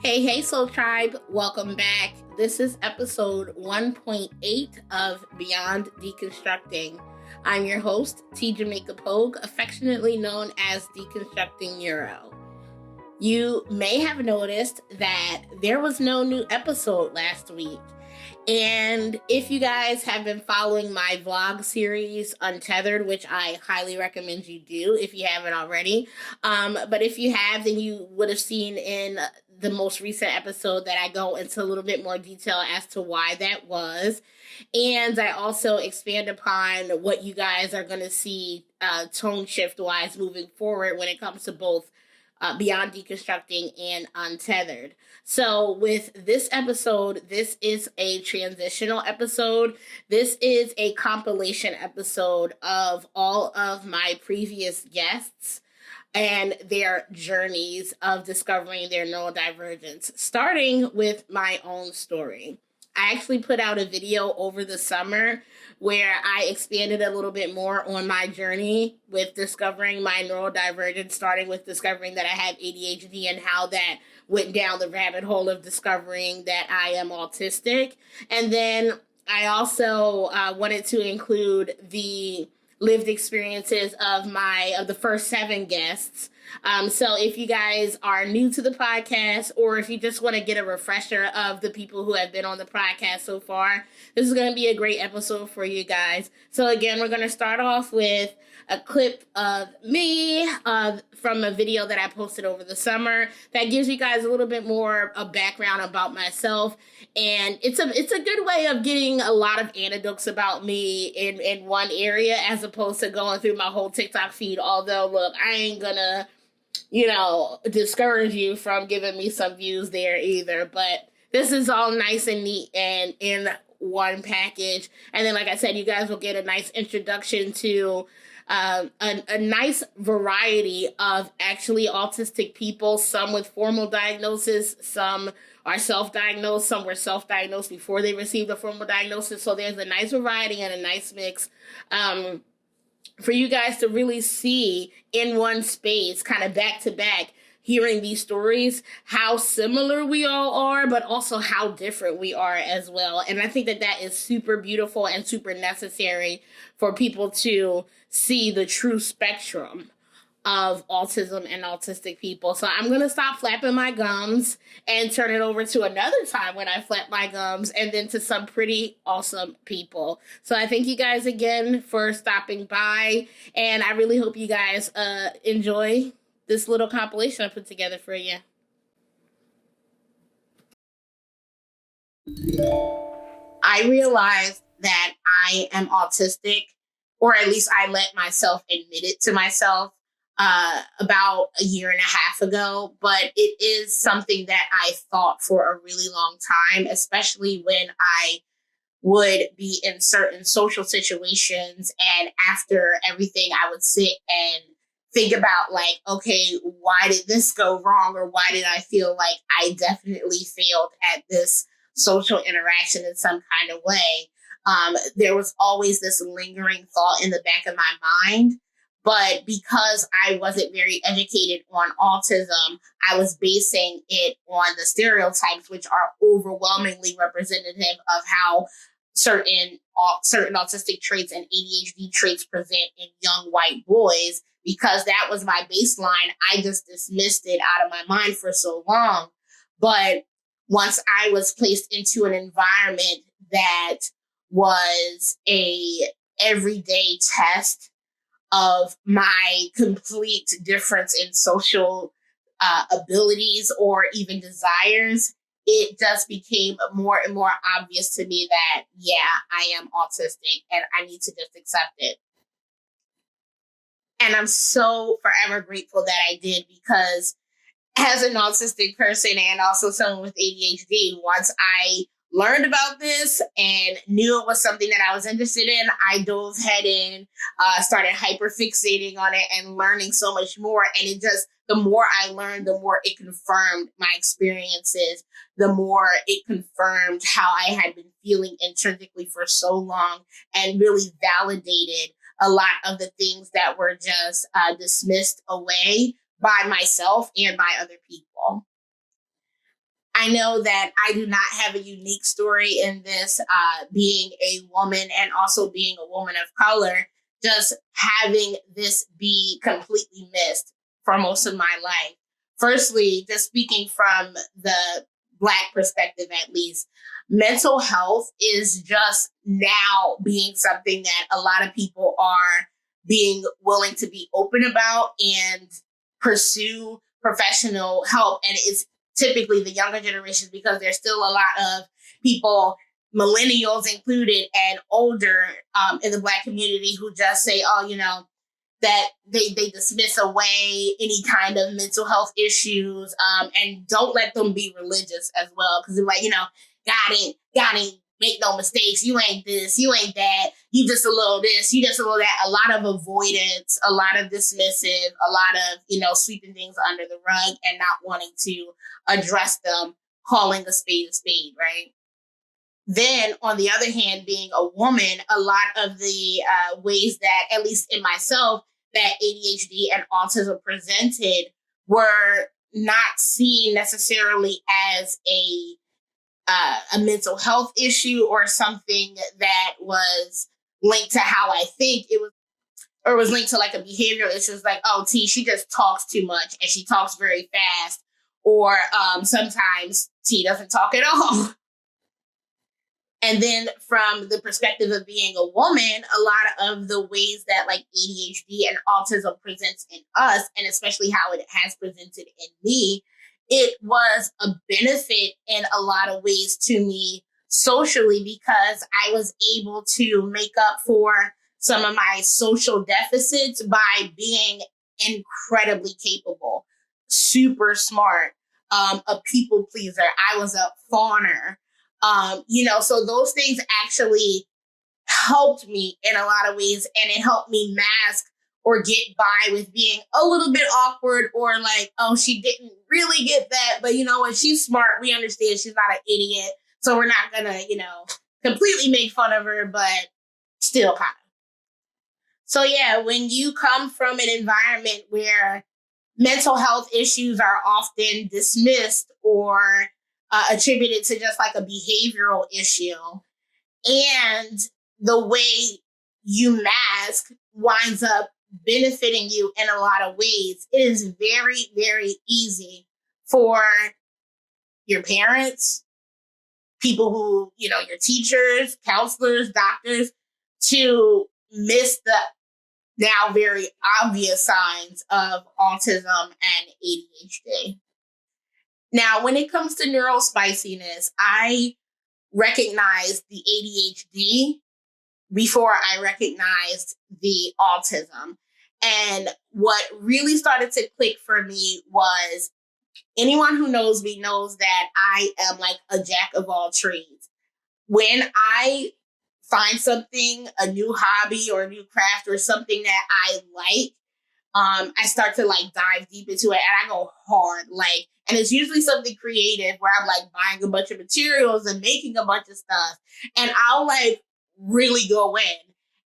Hey, Soul Tribe, welcome back. This is episode 1.8 of Beyond Deconstructing. I'm your host, T Jamaica Pogue, affectionately known as Deconstructing Neuro. You may have noticed that there was no new episode last week. And if you guys have been following my vlog series, Untethered, which I highly recommend you do if you haven't already. But if you have, then you would have seen in the most recent episode that I go into a little bit more detail as to why that was. And I also expand upon what you guys are going to see tone shift wise moving forward when it comes to both Beyond Deconstructing and Untethered. So with this episode, this is a transitional episode. This is a compilation episode of all of my previous guests and their journeys of discovering their neurodivergence, starting with my own story. I actually put out a video over the summer where I expanded a little bit more on my journey with discovering my neurodivergence, starting with discovering that I have ADHD and how that went down the rabbit hole of discovering that I am autistic. And then I also wanted to include the lived experiences of the first 7 guests. So if you guys are new to the podcast, or if you just want to get a refresher of the people who have been on the podcast so far, this is going to be a great episode for you guys. So again, we're going to start off with a clip of me from a video that I posted over the summer that gives you guys a little bit more of background about myself. And it's a good way of getting a lot of anecdotes about me in one area, as opposed to going through my whole TikTok feed. Although, look, I ain't gonna, discourage you from giving me some views there either. But this is all nice and neat and in one package. And then, like I said, you guys will get a nice introduction to a nice variety of actually autistic people, some with formal diagnosis, some are self-diagnosed, some were self-diagnosed before they received a formal diagnosis. So there's a nice variety and a nice mix for you guys to really see in one space, kind of back to back, hearing these stories, how similar we all are, but also how different we are as well. And I think that is super beautiful and super necessary for people to see the true spectrum of autism and autistic people. So I'm going to stop flapping my gums and turn it over to another time when I flap my gums, and then to some pretty awesome people. So I thank you guys again for stopping by, and I really hope you guys enjoy this little compilation I put together for you. I realized that I am autistic, or at least I let myself admit it to myself about a year and a half ago, but it is something that I thought for a really long time, especially when I would be in certain social situations, and after everything I would sit and think about, like, okay, why did this go wrong? Or why did I feel like I definitely failed at this social interaction in some kind of way? There was always this lingering thought in the back of my mind. But because I wasn't very educated on autism, I was basing it on the stereotypes, which are overwhelmingly representative of how certain autistic traits and ADHD traits present in young white boys. Because that was my baseline, I just dismissed it out of my mind for so long. But once I was placed into an environment that was a everyday test of my complete difference in social abilities or even desires, it just became more and more obvious to me that, yeah, I am autistic and I need to just accept it. And I'm so forever grateful that I did, because as an autistic person and also someone with ADHD, once I learned about this and knew it was something that I was interested in, I dove head in, started hyperfixating on it and learning so much more. And it just, the more I learned, the more it confirmed my experiences, the more it confirmed how I had been feeling intrinsically for so long, and really validated a lot of the things that were just dismissed away by myself and by other people. I know that I do not have a unique story in this, being a woman and also being a woman of color, just having this be completely missed for most of my life. Firstly, just speaking from the Black perspective, at least, mental health is just now being something that a lot of people are being willing to be open about and pursue professional help. And it's typically the younger generations, because there's still a lot of people, millennials included and older, in the Black community, who just say, oh, that they dismiss away any kind of mental health issues, and don't let them be religious as well. Because they're like, God ain't make no mistakes. You ain't this, you ain't that. You just a little this, you just a little that. A lot of avoidance, a lot of dismissive, a lot of, sweeping things under the rug and not wanting to address them, calling a spade, right? Then, on the other hand, being a woman, a lot of the ways that, at least in myself, that ADHD and autism presented were not seen necessarily as a mental health issue or something that was linked to how I think. It was, or was linked to like a behavioral issue. It's like, oh, T, she just talks too much and she talks very fast. Or sometimes T doesn't talk at all. And then from the perspective of being a woman, a lot of the ways that like ADHD and autism presents in us, and especially how it has presented in me, it was a benefit in a lot of ways to me socially, because I was able to make up for some of my social deficits by being incredibly capable, super smart, a people pleaser. I was a fawner. So those things actually helped me in a lot of ways, and it helped me mask or get by with being a little bit awkward, or like, oh, she didn't really get that, but you know what? She's smart. We understand she's not an idiot. So we're not gonna, completely make fun of her, but still kind of. So yeah, when you come from an environment where mental health issues are often dismissed or attributed to just like a behavioral issue, and the way you mask winds up benefiting you in a lot of ways, it is very, very easy for your parents, people who, your teachers, counselors, doctors, to miss the now very obvious signs of autism and ADHD. Now, when it comes to neurospiciness, I recognized the ADHD before I recognized the autism. And what really started to click for me was, anyone who knows me knows that I am like a jack of all trades. When I find something, a new hobby or a new craft or something that I like, I start to like dive deep into it, and I go hard. And it's usually something creative where I'm like buying a bunch of materials and making a bunch of stuff, and I'll like really go in.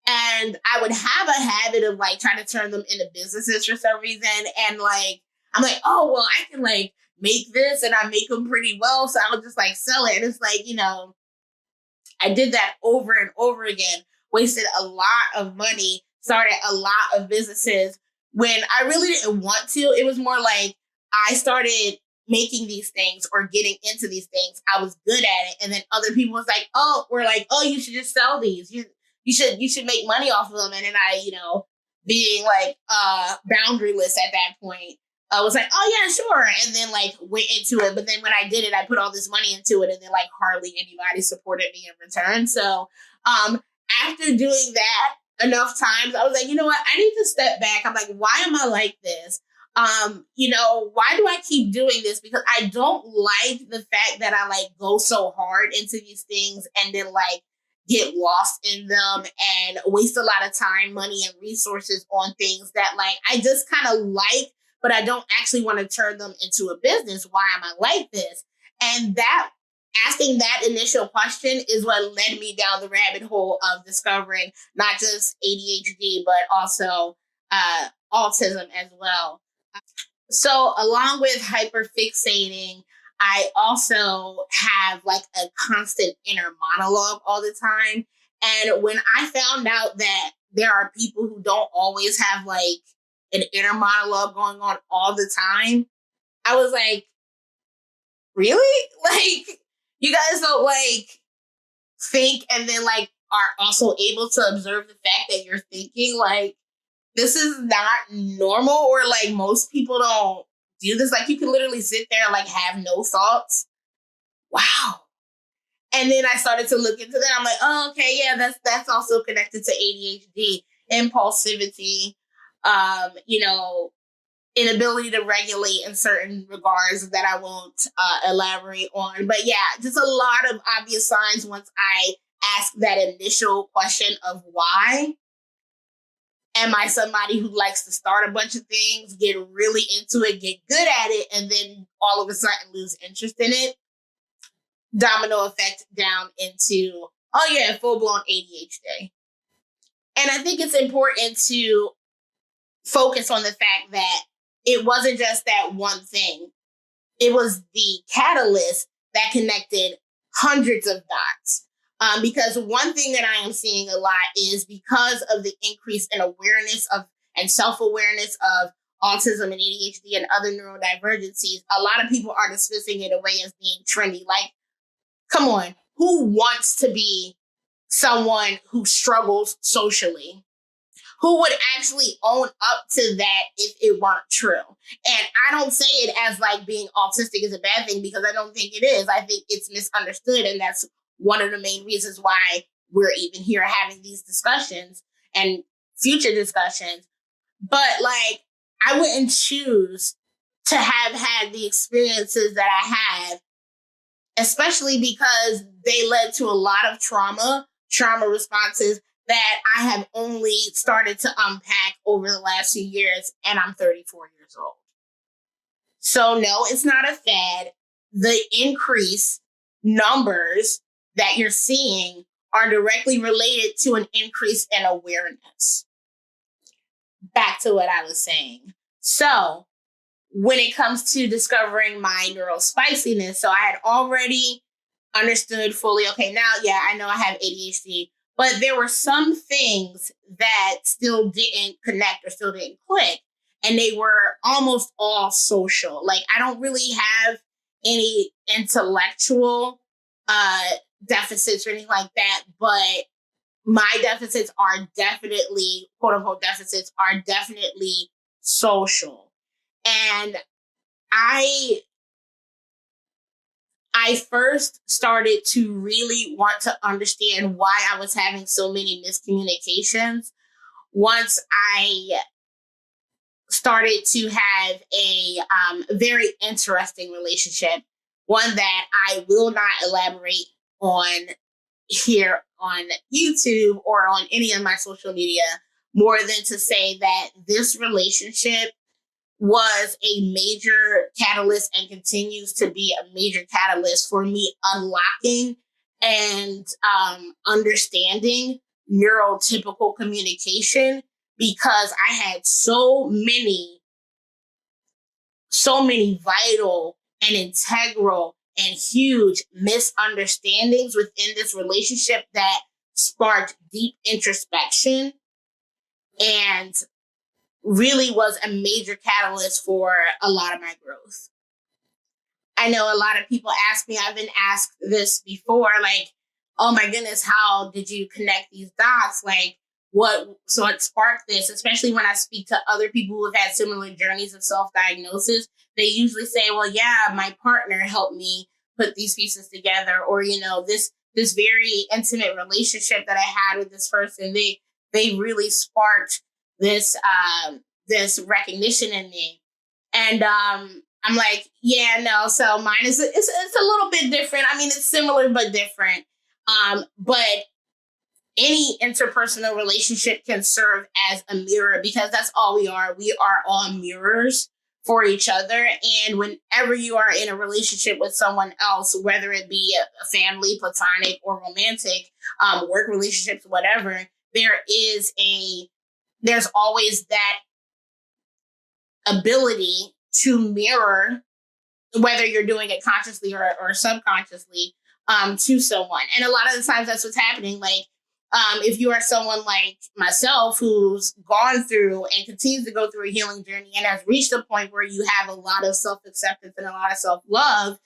And I would have a habit of like trying to turn them into businesses for some reason. And like, I'm like, oh, well, I can like make this and I make them pretty well. So I'll just like sell it. And it's like, I did that over and over again, wasted a lot of money, started a lot of businesses when I really didn't want to. It was more like I started making these things or getting into these things. I was good at it. And then other people was like, were like, oh, you should just sell these. You should make money off of them. And then I, being like boundaryless at that point, I was like, oh yeah, sure. And then like went into it. But then when I did it, I put all this money into it, and then like hardly anybody supported me in return. So after doing that enough times, I was like, you know what? I need to step back. I'm like, why am I like this? Why do I keep doing this? Because I don't like the fact that I like go so hard into these things and then like get lost in them and waste a lot of time, money, and resources on things that like I just kind of like, but I don't actually want to turn them into a business. Why am I like this? And that asking that initial question is what led me down the rabbit hole of discovering not just ADHD, but also autism as well. So along with hyperfixating, I also have like a constant inner monologue all the time. And when I found out that there are people who don't always have like an inner monologue going on all the time, I was like, really? Like, you guys don't like think and then like are also able to observe the fact that you're thinking? Like, this is not normal, or like most people don't do this. Like, you can literally sit there and like have no thoughts. Wow. And then I started to look into that. I'm like, oh, okay, yeah, that's also connected to ADHD, impulsivity, inability to regulate in certain regards that I won't elaborate on. But yeah, just a lot of obvious signs once I ask that initial question of why. Am I somebody who likes to start a bunch of things, get really into it, get good at it, and then all of a sudden lose interest in it? Domino effect down into, oh yeah, full-blown ADHD. And I think it's important to focus on the fact that it wasn't just that one thing. It was the catalyst that connected hundreds of dots. Because one thing that I am seeing a lot is because of the increase in awareness of and self-awareness of autism and ADHD and other neurodivergencies, a lot of people are dismissing it away as being trendy. Like, come on, who wants to be someone who struggles socially? Who would actually own up to that if it weren't true? And I don't say it as like being autistic is a bad thing, because I don't think it is. I think it's misunderstood. And that's one of the main reasons why we're even here having these discussions and future discussions. But like, I wouldn't choose to have had the experiences that I had, especially because they led to a lot of trauma responses that I have only started to unpack over the last few years, and I'm 34 years old. So no, it's not a fad. The increase numbers that you're seeing are directly related to an increase in awareness. Back to what I was saying. So when it comes to discovering my neurospiciness, so I had already understood fully, okay, now, yeah, I know I have ADHD, but there were some things that still didn't connect or still didn't click. And they were almost all social. Like, I don't really have any intellectual deficits or anything like that, but my deficits are definitely, quote unquote deficits, are definitely social. And I first started to really want to understand why I was having so many miscommunications once I started to have a very interesting relationship, one that I will not elaborate on here on YouTube or on any of my social media, more than to say that this relationship was a major catalyst and continues to be a major catalyst for me unlocking and understanding neurotypical communication, because I had so many vital and integral and huge misunderstandings within this relationship that sparked deep introspection and really was a major catalyst for a lot of my growth. I know a lot of people ask me, I've been asked this before, like, oh my goodness, how did you connect these dots? Like, what sparked this? Especially when I speak to other people who have had similar journeys of self-diagnosis, they usually say, well, yeah, my partner helped me put these pieces together. Or, this very intimate relationship that I had with this person, they really sparked this recognition in me. And I'm like, yeah, no. So mine it's a little bit different. I mean, it's similar but different. But any interpersonal relationship can serve as a mirror, because that's all we are. We are all mirrors for each other. And whenever you are in a relationship with someone else, whether it be a family, platonic, or romantic, work relationships, whatever, there's always that ability to mirror whether you're doing it consciously or subconsciously, to someone. And a lot of the times that's what's happening. Like, if you are someone like myself who's gone through and continues to go through a healing journey and has reached a point where you have a lot of self-acceptance and a lot of self-love,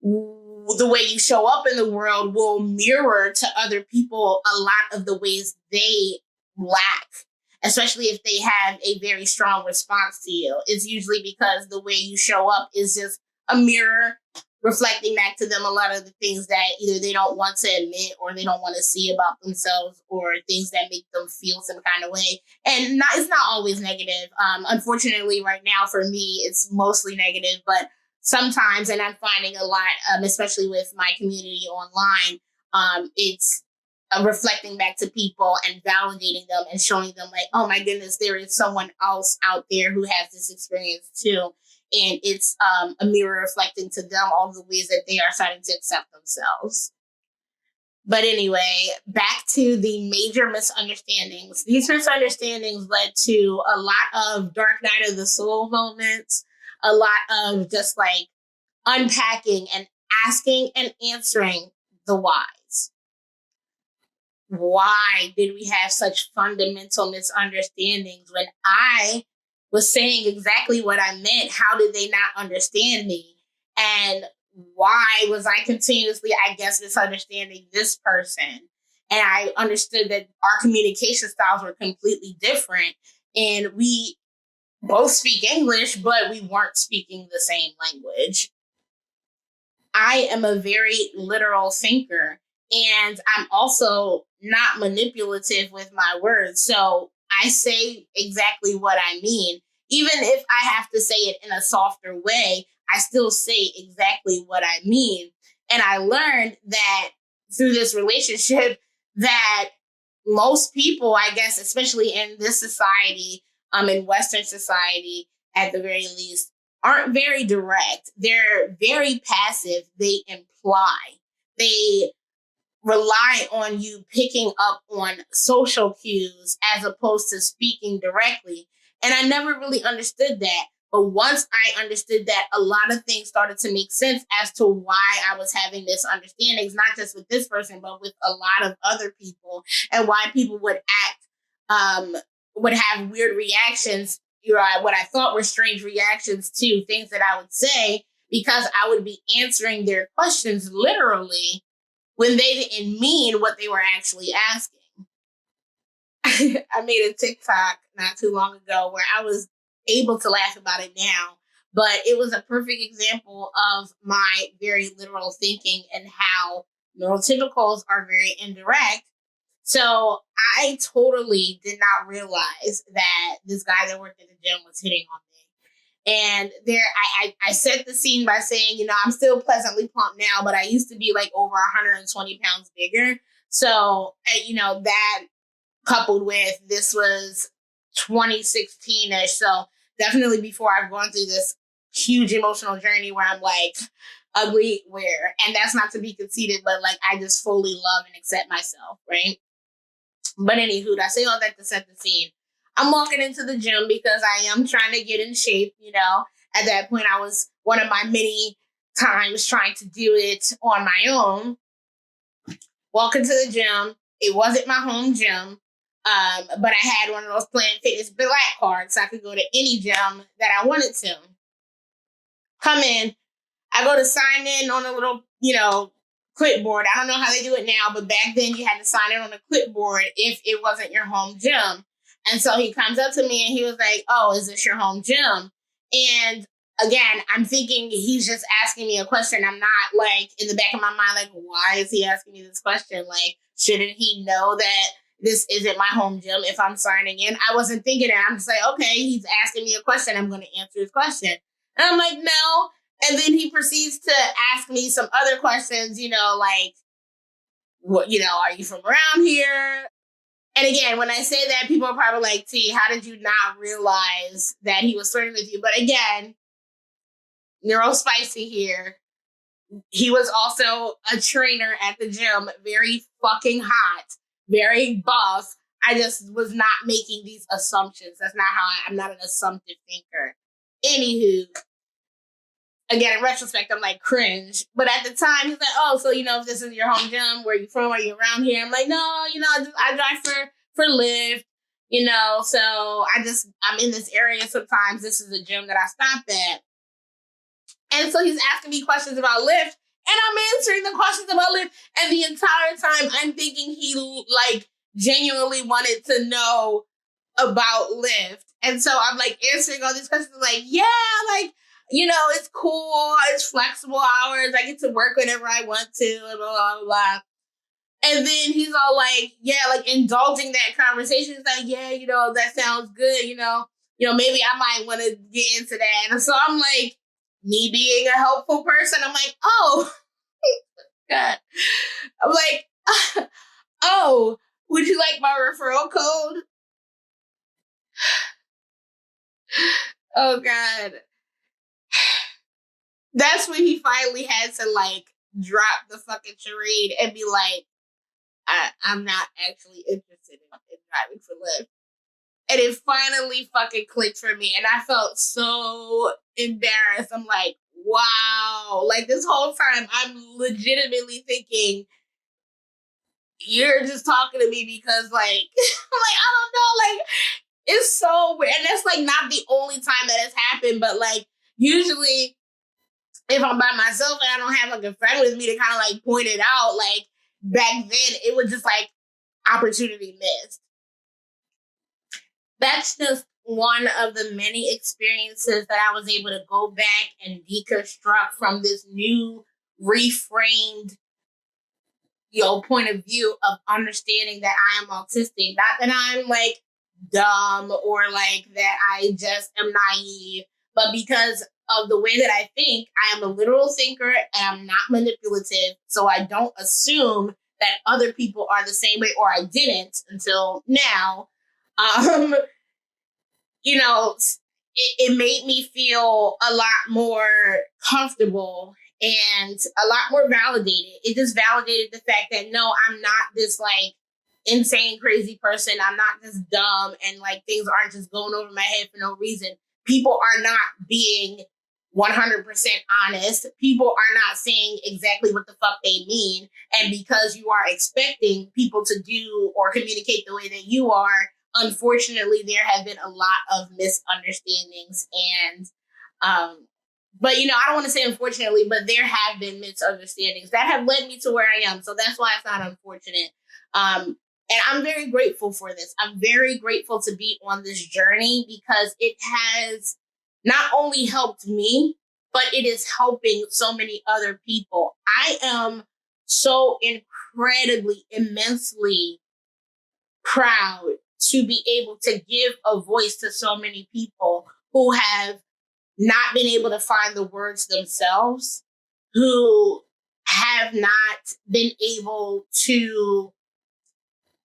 the way you show up in the world will mirror to other people a lot of the ways they lack, especially if they have a very strong response to you. It's usually because the way you show up is just a mirror reflecting back to them a lot of the things that either they don't want to admit or they don't want to see about themselves, or things that make them feel some kind of way. And it's not always negative. Unfortunately, right now for me, it's mostly negative, but sometimes, and I'm finding a lot, especially with my community online, it's reflecting back to people and validating them and showing them like, oh my goodness, there is someone else out there who has this experience too. And it's a mirror reflecting to them all the ways that they are starting to accept themselves. But anyway, back to the major misunderstandings. These misunderstandings led to a lot of dark night of the soul moments, a lot of just like unpacking and asking and answering the whys. Why did we have such fundamental misunderstandings when I was saying exactly what I meant? How did they not understand me? And why was I continuously, I guess, misunderstanding this person? And I understood that our communication styles were completely different. And we both speak English, but we weren't speaking the same language. I am a very literal thinker, and I'm also not manipulative with my words. So I say exactly what I mean. Even if I have to say it in a softer way, I still say exactly what I mean. And I learned that through this relationship that most people, I guess, especially in this society, in Western society at the very least, aren't very direct. They're very passive. They imply. They rely on you picking up on social cues as opposed to speaking directly. And I never really understood that. But once I understood that, a lot of things started to make sense as to why I was having misunderstandings, not just with this person, but with a lot of other people, and why people would would have weird reactions, what I thought were strange reactions to things that I would say, because I would be answering their questions literally when they didn't mean what they were actually asking. I made a TikTok not too long ago where I was able to laugh about it now, but it was a perfect example of my very literal thinking and how neurotypicals are very indirect. So I totally did not realize that this guy that worked at the gym was hitting on me. And I set the scene by saying, I'm still pleasantly plump now, but I used to be like over 120 pounds bigger. So, that coupled with this was 2016-ish. So definitely before I've gone through this huge emotional journey where I'm like ugly, and that's not to be conceited, but like I just fully love and accept myself, right? But anywho, I say all that to set the scene. I'm walking into the gym because I am trying to get in shape, At that point, I was one of my many times trying to do it on my own. Walking to the gym. It wasn't my home gym, but I had one of those Planet Fitness Black cards, so I could go to any gym that I wanted to. Come in. I go to sign in on a little, clipboard. I don't know how they do it now, but back then you had to sign in on a clipboard if it wasn't your home gym. And so he comes up to me and he was like, "Oh, is this your home gym?" And again, I'm thinking he's just asking me a question. I'm not like in the back of my mind, like, why is he asking me this question? Like, shouldn't he know that this isn't my home gym if I'm signing in? I wasn't thinking that. I'm just like, okay, he's asking me a question. I'm going to answer his question. And I'm like, no. And then he proceeds to ask me some other questions, like, what, are you from around here? And again, when I say that, people are probably like, T, how did you not realize that he was flirting with you? But again, Neurospicy here. He was also a trainer at the gym, very fucking hot, very buff. I just was not making these assumptions. That's not how I'm not an assumptive thinker. Anywho, again, in retrospect, I'm like cringe. But at the time, he's like, oh, so, if this is your home gym, where you from? Are you around here? I'm like, no, I drive for Lyft, so I'm in this area sometimes. This is a gym that I stop at. And so he's asking me questions about Lyft, and I'm answering the questions about Lyft. And the entire time I'm thinking he like genuinely wanted to know about Lyft. And so I'm like answering all these questions like, yeah, like, it's cool. It's flexible hours. I get to work whenever I want to, and blah, blah, blah. And then he's all like, yeah, like indulging that conversation. He's like, yeah, that sounds good. Maybe I might want to get into that. And so I'm like, me being a helpful person, I'm like, oh, God. I'm like, oh, would you like my referral code? Oh, God. That's when he finally had to, like, drop the fucking charade and be like, I'm not actually interested in driving for Lyft. And it finally fucking clicked for me. And I felt so embarrassed. I'm like, wow. Like, this whole time, I'm legitimately thinking, you're just talking to me because, like, I'm like, I don't know. Like, it's so weird. And that's, like, not the only time that has happened. But, like, usually, if I'm by myself and I don't have, like, a friend with me to kind of, like, point it out, like, back then, it was just, like, opportunity missed. That's just one of the many experiences that I was able to go back and deconstruct from this new reframed, point of view of understanding that I am autistic. Not that I'm like dumb or like that I just am naive, but because of the way that I think, I am a literal thinker and I'm not manipulative. So I don't assume that other people are the same way, or I didn't until now. It made me feel a lot more comfortable and a lot more validated. It just validated the fact that, no, I'm not this, like, insane, crazy person. I'm not just dumb and, like, things aren't just going over my head for no reason. People are not being 100% honest. People are not saying exactly what the fuck they mean. And because you are expecting people to do or communicate the way that you are, unfortunately, there have been a lot of misunderstandings and, but, I don't want to say unfortunately, but there have been misunderstandings that have led me to where I am. So that's why it's not unfortunate. And I'm very grateful for this. I'm very grateful to be on this journey because it has not only helped me, but it is helping so many other people. I am so incredibly, immensely proud to be able to give a voice to so many people who have not been able to find the words themselves, who have not been able to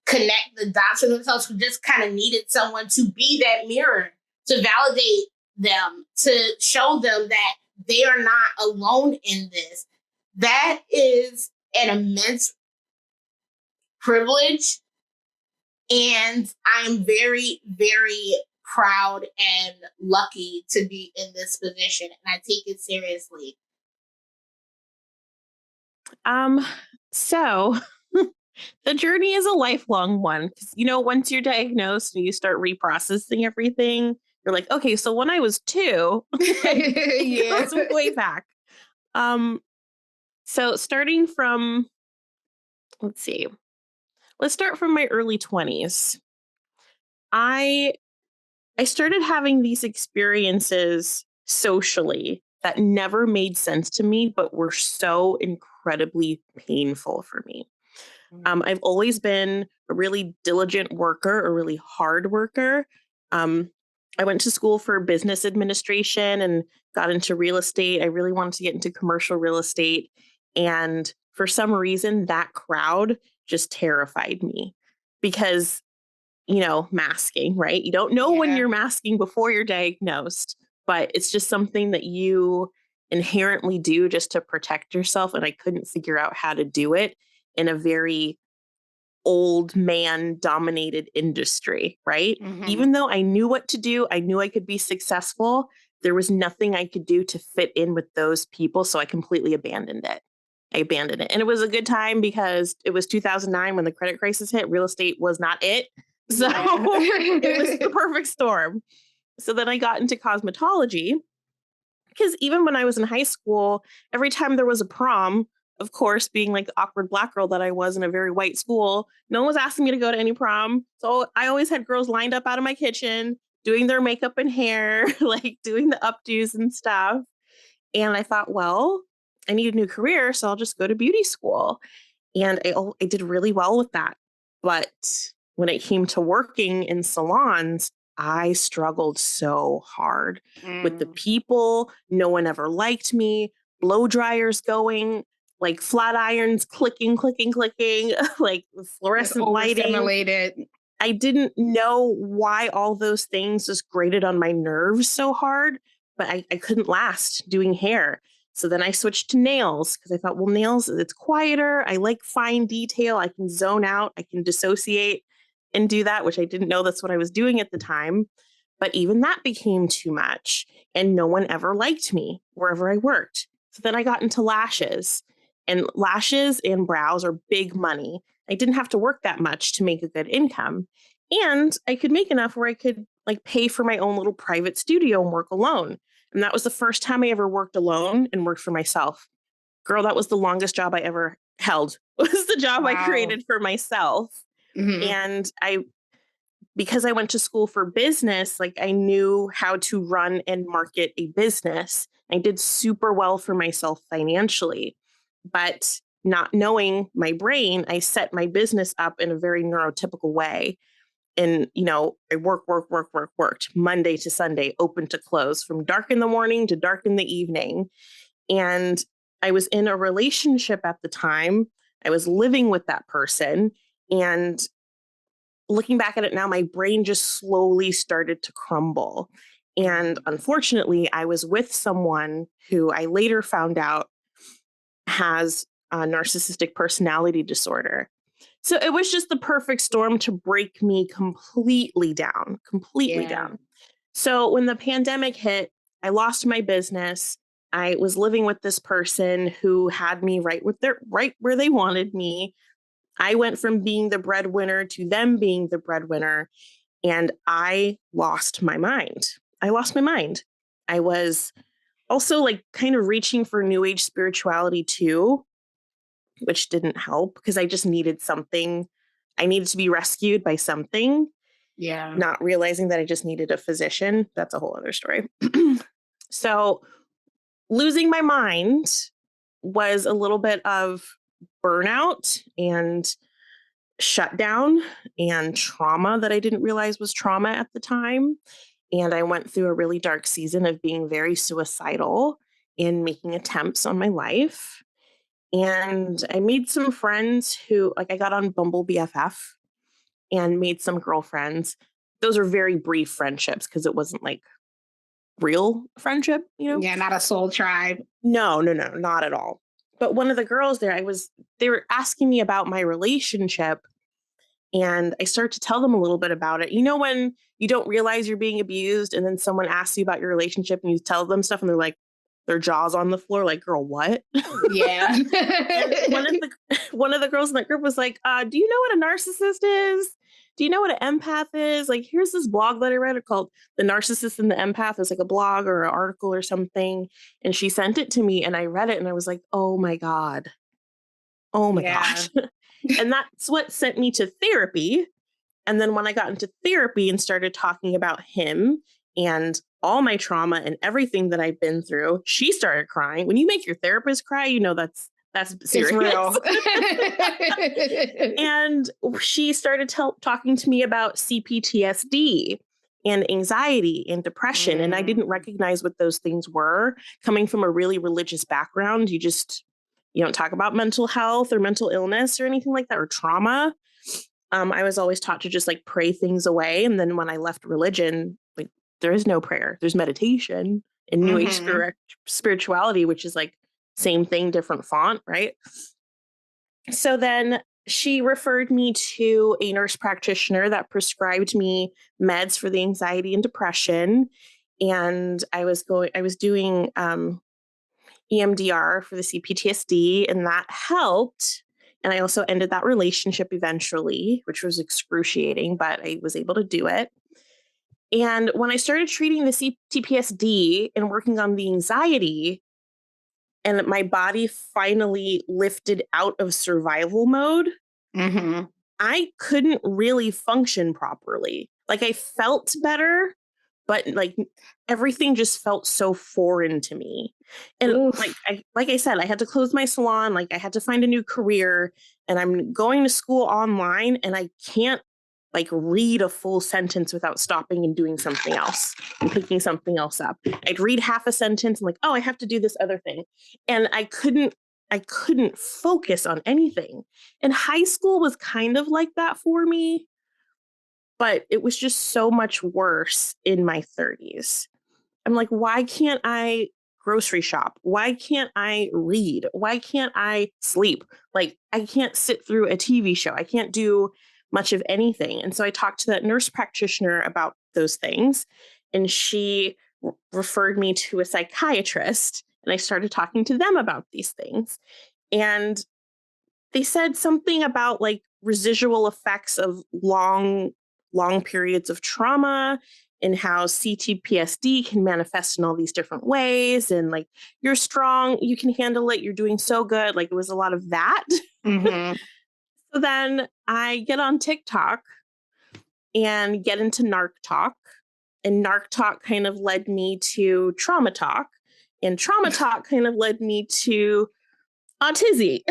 connect the dots for themselves, who just kind of needed someone to be that mirror, to validate them, to show them that they are not alone in this. That is an immense privilege. And I'm very, very proud and lucky to be in this position. And I take it seriously. So the journey is a lifelong one. Once you're diagnosed and you start reprocessing everything, you're like, okay, so when I was 2, it goes way back. So starting from, let's start from my early 20s. I started having these experiences socially that never made sense to me, but were so incredibly painful for me. I've always been a really diligent worker, a really hard worker. I went to school for business administration and got into real estate. I really wanted to get into commercial real estate. And for some reason, that crowd just terrified me because, masking, right? You don't know when you're masking before you're diagnosed, but it's just something that you inherently do just to protect yourself. And I couldn't figure out how to do it in a very old man dominated industry, right? Mm-hmm. Even though I knew what to do, I knew I could be successful. there was nothing I could do to fit in with those people. So I completely abandoned it. And it was a good time because it was 2009 when the credit crisis hit. Real estate was not it. So it was the perfect storm. So then I got into cosmetology because even when I was in high school, every time there was a prom, of course, being like the awkward Black girl that I was in a very white school, no one was asking me to go to any prom. So I always had girls lined up out of my kitchen doing their makeup and hair, like doing the updos and stuff. And I thought, well, I need a new career, so I'll just go to beauty school. And I did really well with that. But when it came to working in salons, I struggled so hard with the people. No one ever liked me. Blow dryers going, like flat irons clicking, like fluorescent lighting. I didn't know why all those things just grated on my nerves so hard, but I couldn't last doing hair. So then I switched to nails because I thought, well, nails, it's quieter. I like fine detail. I can zone out. I can dissociate and do that, which I didn't know that's what I was doing at the time. But even that became too much. And no one ever liked me wherever I worked. So then I got into lashes. And lashes and brows are big money. I didn't have to work that much to make a good income. And I could make enough where I could like pay for my own little private studio and work alone. And that was the first time I ever worked alone and worked for myself. Girl, that was the longest job I ever held. Was the job I created for myself. And because I went to school for business, like I knew how to run and market a business. I did super well for myself financially, but not knowing my brain, I set my business up in a very neurotypical way. And, I worked Monday to Sunday, open to close, from dark in the morning to dark in the evening. And I was in a relationship at the time. I was living with that person. And looking back at it now, my brain just slowly started to crumble. And unfortunately, I was with someone who I later found out has a narcissistic personality disorder. So it was just the perfect storm to break me completely down. So when the pandemic hit, I lost my business. I was living with this person who had me right where they wanted me. I went from being the breadwinner to them being the breadwinner, and I lost my mind. I was also like kind of reaching for new age spirituality too, which didn't help because I just needed something. I needed to be rescued by something. Yeah. Not realizing that I just needed a physician. That's a whole other story. So losing my mind was a little bit of burnout and shutdown and trauma that I didn't realize was trauma at the time. And I went through a really dark season of being very suicidal and making attempts on my life. And I made some friends who, like, I got on Bumble BFF and made some girlfriends. Those are very brief friendships because it wasn't like real friendship, Yeah, not a soul tribe. No, not at all. But one of the girls there, they were asking me about my relationship, and I started to tell them a little bit about it. When you don't realize you're being abused and then someone asks you about your relationship and you tell them stuff and they're like, their jaws on the floor, like, girl, what? Yeah. And one of the girls in that group was like, do you know what a narcissist is? Do you know what an empath is? Like, here's this blog that I read called The Narcissist and the Empath. It's like a blog or an article or something. And she sent it to me and I read it and I was like, oh my God. Oh my gosh. And that's what sent me to therapy. And then when I got into therapy and started talking about him and all my trauma and everything that I've been through, she started crying. When you make your therapist cry, that's serious. It's real. And she started talking to me about CPTSD and anxiety and depression. And I didn't recognize what those things were. Coming from a really religious background, you don't talk about mental health or mental illness or anything like that, or trauma. I was always taught to just like pray things away. And then when I left religion, like, there is no prayer. There's meditation and new age spirituality, which is like same thing, different font, right? So then she referred me to a nurse practitioner that prescribed me meds for the anxiety and depression. and I was doing EMDR for the CPTSD, and that helped. And I also ended that relationship eventually, which was excruciating, but I was able to do it. And when I started treating the CPTSD and working on the anxiety, and my body finally lifted out of survival mode, I couldn't really function properly. Like, I felt better, but like everything just felt so foreign to me. And like I said, I had to close my salon, like I had to find a new career, and I'm going to school online, and I can't like read a full sentence without stopping and doing something else and picking something else up. I'd read half a sentence and like, oh, I have to do this other thing. And I couldn't focus on anything. And high school was kind of like that for me, but it was just so much worse in my 30s. I'm like, why can't I grocery shop? Why can't I read? Why can't I sleep? Like, I can't sit through a TV show. I can't do much of anything. And so I talked to that nurse practitioner about those things, and she referred me to a psychiatrist, and I started talking to them about these things. And they said something about like residual effects of long periods of trauma, and how CTPSD can manifest in all these different ways. And like, you're strong, you can handle it, you're doing so good. Like, it was a lot of that. So then I get on TikTok and get into narc talk. And narc talk kind of led me to trauma talk. And trauma talk kind of led me to autism.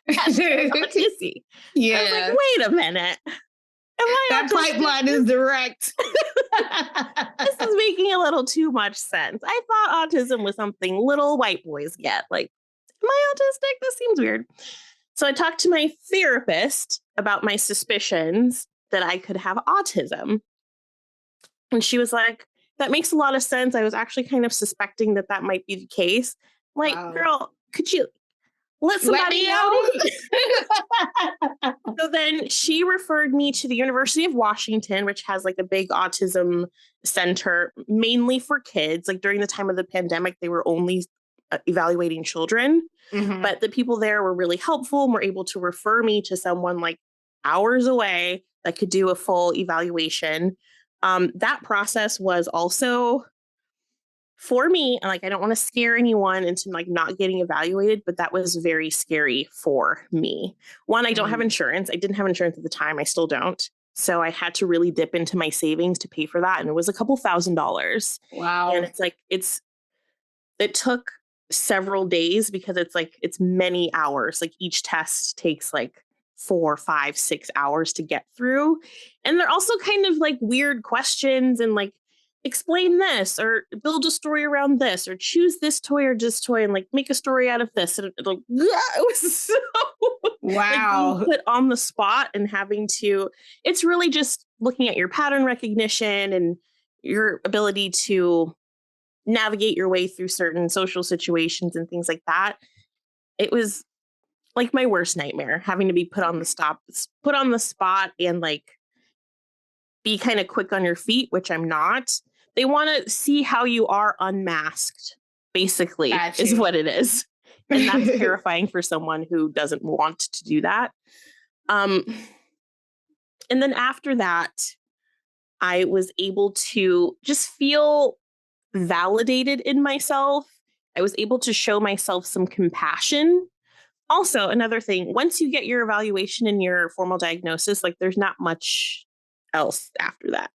Autistic. Yeah. I was like, wait a minute. That pipeline is direct. This is making a little too much sense. I thought autism was something little white boys get. Like, am I autistic? This seems weird. So I talked to my therapist about my suspicions that I could have autism. And she was like, that makes a lot of sense. I was actually kind of suspecting that that might be the case. Like, girl, could you let somebody know? So then she referred me to the University of Washington, which has like a big autism center, mainly for kids. Like, during the time of the pandemic, they were only evaluating children. But the people there were really helpful and were able to refer me to someone like hours away that could do a full evaluation. That process was also, for me, like, I don't want to scare anyone into like not getting evaluated, but that was very scary for me. One, I don't have insurance. I didn't have insurance at the time. I still don't. So I had to really dip into my savings to pay for that. And it was a couple $1,000s. Wow. And it's like, it took several days because it's many hours. Like, each test takes like 4, 5, 6 hours to get through. And they're also kind of like weird questions, and like, explain this, or build a story around this, or choose this toy or this toy, and like make a story out of this. And it was so wow, like, put on the spot, and having to, it's really just looking at your pattern recognition and your ability to navigate your way through certain social situations and things like that. It was like my worst nightmare, having to be put on the spot and like be kind of quick on your feet, which I'm not. They want to see how you are unmasked, basically, is what it is. And that's terrifying for someone who doesn't want to do that. And then after that, I was able to just feel validated in myself. I was able to show myself some compassion. Also, another thing, once you get your evaluation and your formal diagnosis, like, there's not much else after that.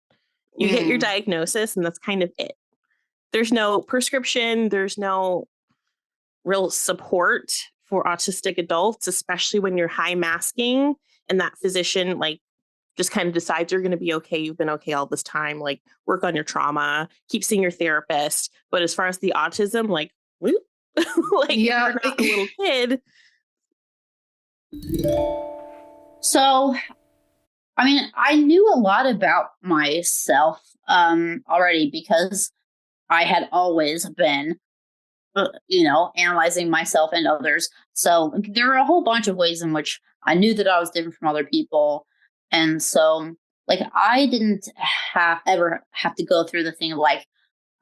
You get your diagnosis, and that's kind of it. There's no prescription. There's no real support for autistic adults, especially when you're high masking and that physician like just kind of decides you're going to be okay. You've been okay all this time. Like, work on your trauma, keep seeing your therapist. But as far as the autism, like, whoop, like, you're not a little kid. So, I mean, I knew a lot about myself already, because I had always been, analyzing myself and others. So there are a whole bunch of ways in which I knew that I was different from other people. And so, like, I didn't ever have to go through the thing of like,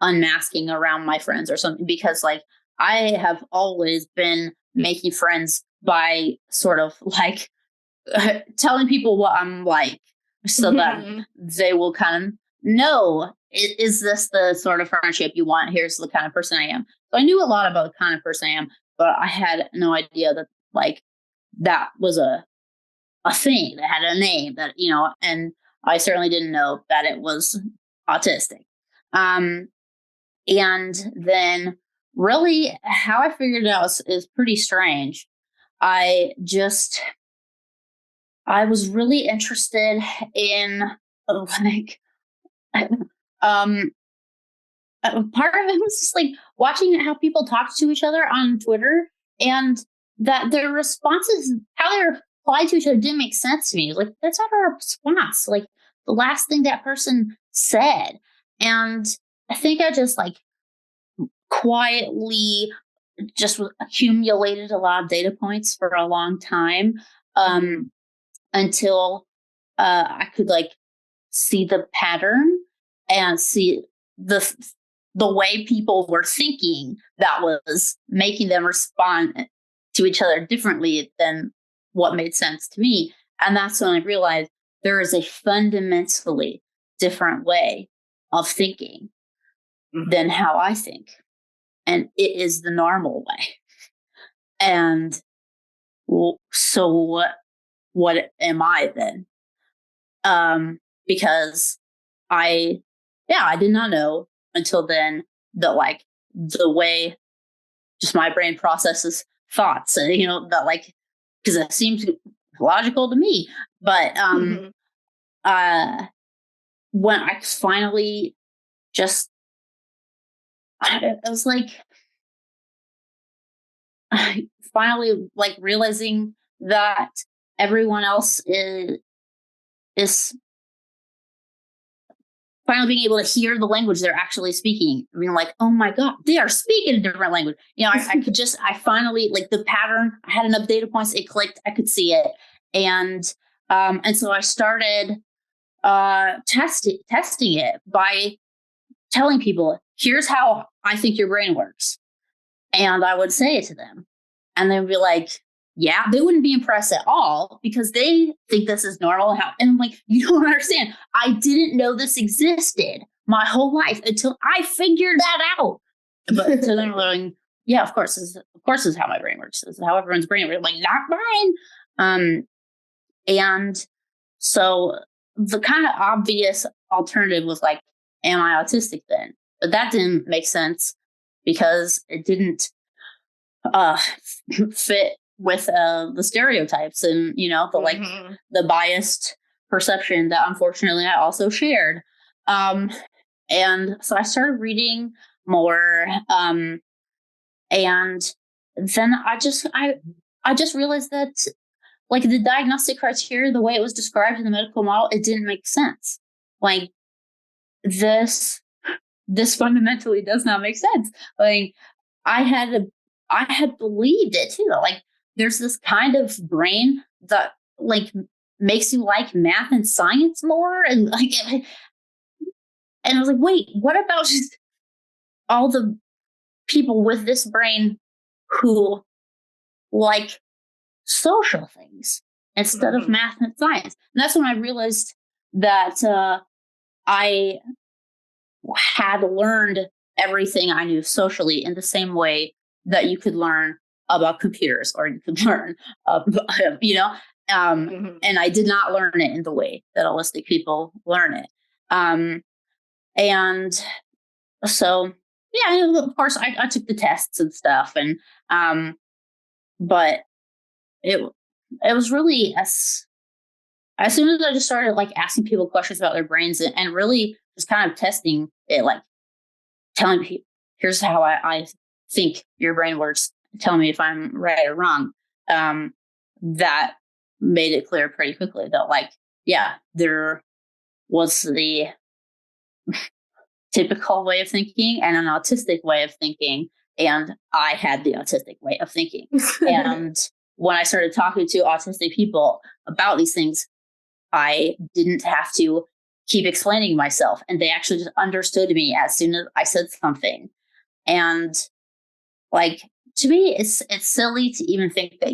unmasking around my friends or something, because like I have always been making friends by sort of like telling people what I'm like, so that they will kind of know, is this the sort of friendship you want? Here's the kind of person I am. So I knew a lot about the kind of person I am, but I had no idea that like that was a thing that had a name, that, you know, and I certainly didn't know that it was autistic. And then really how I figured it out is pretty strange. I was really interested in like part of it was just like watching how people talk to each other on Twitter, and that their responses, how they replied to each other, didn't make sense to me. Like, that's not a response. Like, the last thing that person said. And I think I just like quietly just accumulated a lot of data points for a long time, until I could like see the pattern and see the way people were thinking that was making them respond to each other differently than what made sense to me. And that's when I realized there is a fundamentally different way of thinking than how I think. And it is the normal way. And so what am I then? Because I did not know until then that like the way just my brain processes thoughts, and you know, that like, because it seems logical to me, but when I finally just, I was like, finally like realizing that everyone else is finally being able to hear the language they're actually speaking. I mean, like, oh my God, they are speaking a different language. You know, I finally, like, the pattern, I had enough data points, it clicked, I could see it. And so I started testing it by telling people, here's how I think your brain works. And I would say it to them. And they'd be like, yeah, they wouldn't be impressed at all because they think this is normal. And I'm like, you don't understand. I didn't know this existed my whole life until I figured that out. But so then we're like, yeah, of course, this is how my brain works. This is how everyone's brain works. Like, not mine. And so the kind of obvious alternative was like, am I autistic then? But that didn't make sense because it didn't fit with the stereotypes and, you know, the like the biased perception that unfortunately I also shared. And so I started reading more, and then I just realized that like the diagnostic criteria, the way it was described in the medical model, it didn't make sense. Like, this fundamentally does not make sense. Like, I had believed it too. Like, there's this kind of brain that like makes you like math and science more, and like, and I was like, wait, what about just all the people with this brain who like social things instead of math and science? And that's when I realized that I had learned everything I knew socially in the same way that you could learn about computers, or you could learn, you know, and I did not learn it in the way that holistic people learn it. And so, yeah, of course, I took the tests and stuff, and but it was really as soon as I just started like asking people questions about their brains, and really just kind of testing it, like telling people, here's how I think your brain works, tell me if I'm right or wrong. That made it clear pretty quickly that, like, yeah, there was the typical way of thinking and an autistic way of thinking, and I had the autistic way of thinking. And when I started talking to autistic people about these things, I didn't have to keep explaining myself. And they actually just understood me as soon as I said something. And like, to me, it's silly to even think that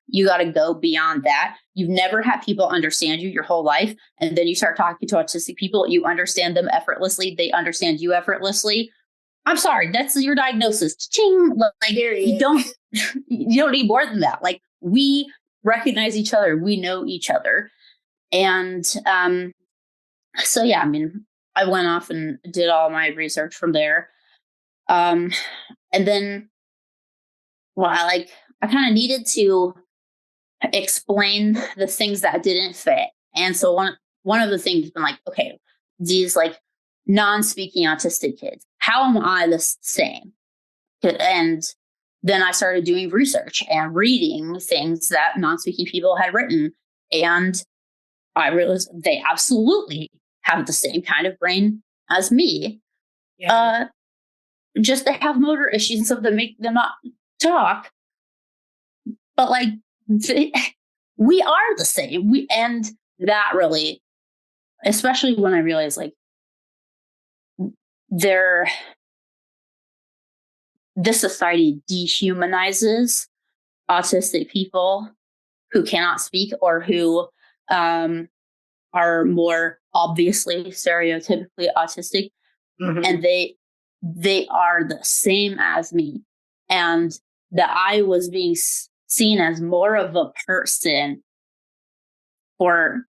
you got to go beyond that. You've never had people understand you your whole life. And then you start talking to autistic people, you understand them effortlessly. They understand you effortlessly. I'm sorry, that's your diagnosis. Ching! Like, you don't need more than that. Like, we recognize each other. We know each other. And so, yeah, I mean, I went off and did all my research from there. And then, well, I kind of needed to explain the things that didn't fit. And so one of the things been like, okay, these like non-speaking autistic kids, how am I the same? And then I started doing research and reading things that non-speaking people had written. And I realized they absolutely have the same kind of brain as me. Yeah. Just they have motor issues and stuff that make them not talk. But like, we are the same. And that really, especially when I realized like this society dehumanizes autistic people who cannot speak or who are more obviously stereotypically autistic. Mm-hmm. And they are the same as me. And that I was being seen as more of a person for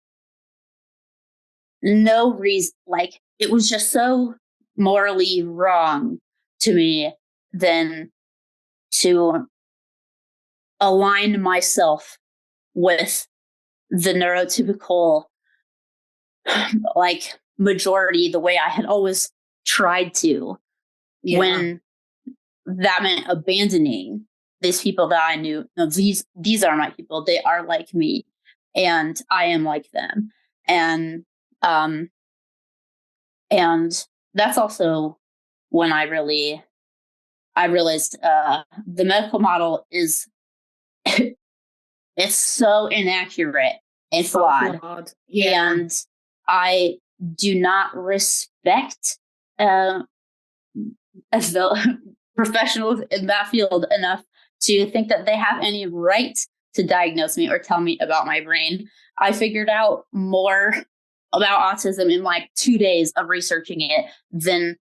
no reason. Like, it was just so morally wrong to me than to align myself with the neurotypical like majority the way I had always tried to. Yeah. When that meant abandoning these people that I knew. No, these are my people. They are like me, and I am like them. And that's also when I realized the medical model is it's so inaccurate and flawed. Yeah. And I do not respect as the professionals in that field enough to think that they have any right to diagnose me or tell me about my brain. I figured out more about autism in like 2 days of researching it than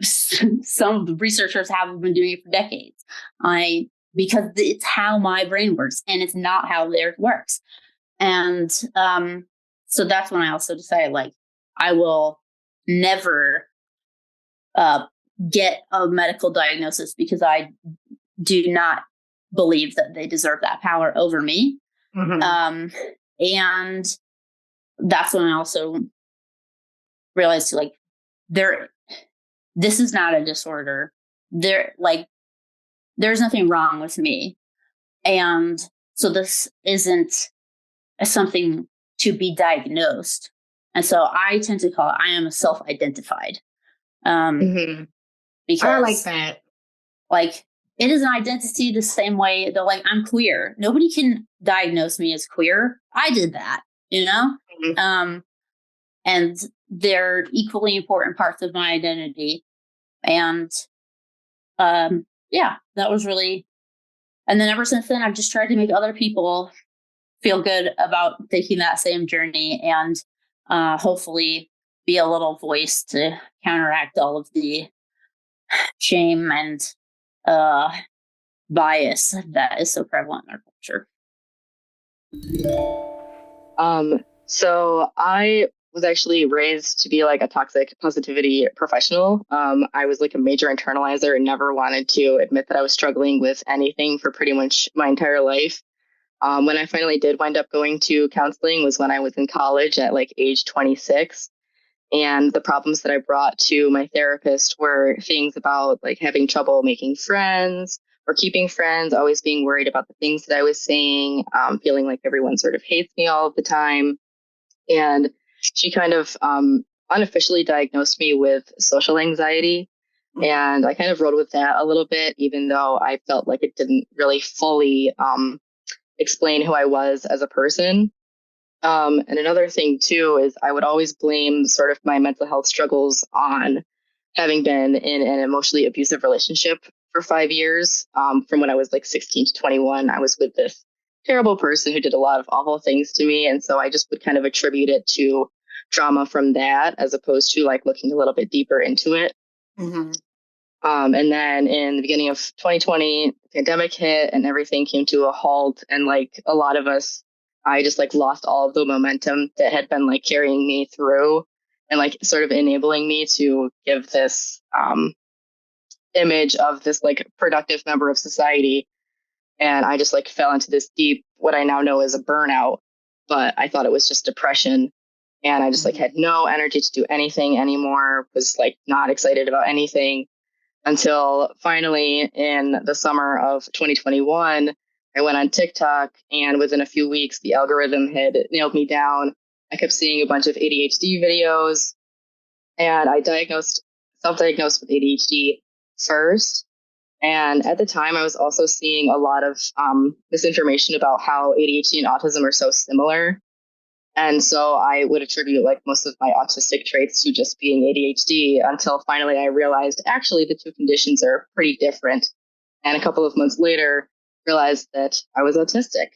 some of the researchers have been doing it for decades. Because it's how my brain works and it's not how theirs works. And so that's when I also decided, like, I will never get a medical diagnosis because I do not believe that they deserve that power over me. Mm-hmm. And that's when I also realized, like, this is not a disorder. There's nothing wrong with me. And so this isn't something to be diagnosed. And so I tend to call it, I am self-identified. Mm-hmm. Because I like that. Like, it is an identity the same way that, like, I'm queer. Nobody can diagnose me as queer. I did that, you know? Mm-hmm. And they're equally important parts of my identity. And yeah, that was really, and then ever since then, I've just tried to make other people feel good about taking that same journey and hopefully be a little voice to counteract all of the shame and bias that is so prevalent in our culture. So I was actually raised to be like a toxic positivity professional. I was like a major internalizer and never wanted to admit that I was struggling with anything for pretty much my entire life. When I finally did wind up going to counseling was when I was in college at like age 26. And the problems that I brought to my therapist were things about like having trouble making friends or keeping friends, always being worried about the things that I was saying, feeling like everyone sort of hates me all of the time. And she kind of unofficially diagnosed me with social anxiety. And I kind of rode with that a little bit, even though I felt like it didn't really fully explain who I was as a person. And another thing too is I would always blame sort of my mental health struggles on having been in an emotionally abusive relationship for 5 years. From when I was like 16 to 21, I was with this terrible person who did a lot of awful things to me. And so I just would kind of attribute it to trauma from that, as opposed to like looking a little bit deeper into it. Mm-hmm. And then in the beginning of 2020, the pandemic hit and everything came to a halt. And like a lot of us, I just like lost all of the momentum that had been like carrying me through and like sort of enabling me to give this image of this like productive member of society. And I just like fell into this deep, what I now know is a burnout, but I thought it was just depression. And I just like had no energy to do anything anymore, was like not excited about anything. Until finally in the summer of 2021, I went on TikTok, and within a few weeks, the algorithm had nailed me down. I kept seeing a bunch of ADHD videos, and I self-diagnosed with ADHD first. And at the time, I was also seeing a lot of misinformation about how ADHD and autism are so similar. And so I would attribute like most of my autistic traits to just being ADHD, until finally I realized actually the two conditions are pretty different. And a couple of months later, realized that I was autistic,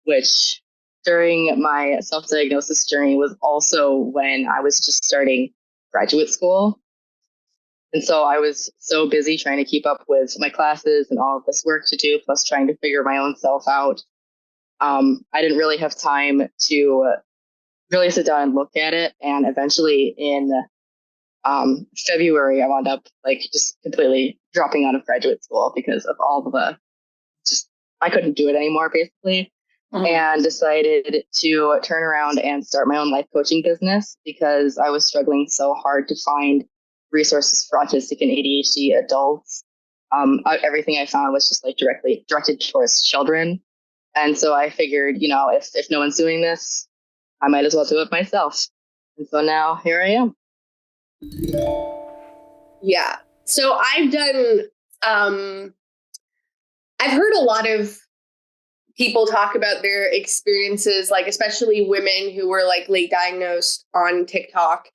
which during my self-diagnosis journey was also when I was just starting graduate school. And so I was so busy trying to keep up with my classes and all of this work to do, plus trying to figure my own self out. I didn't really have time to really sit down and look at it. And eventually in February, I wound up like just completely dropping out of graduate school because of all the I couldn't do it anymore, basically, and decided to turn around and start my own life coaching business because I was struggling so hard to find resources for autistic and ADHD adults. Everything I found was just like directed towards children. And so I figured, if no one's doing this, I might as well do it myself. And so now here I am. Yeah. So I've heard a lot of people talk about their experiences, like especially women who were like late diagnosed on TikTok.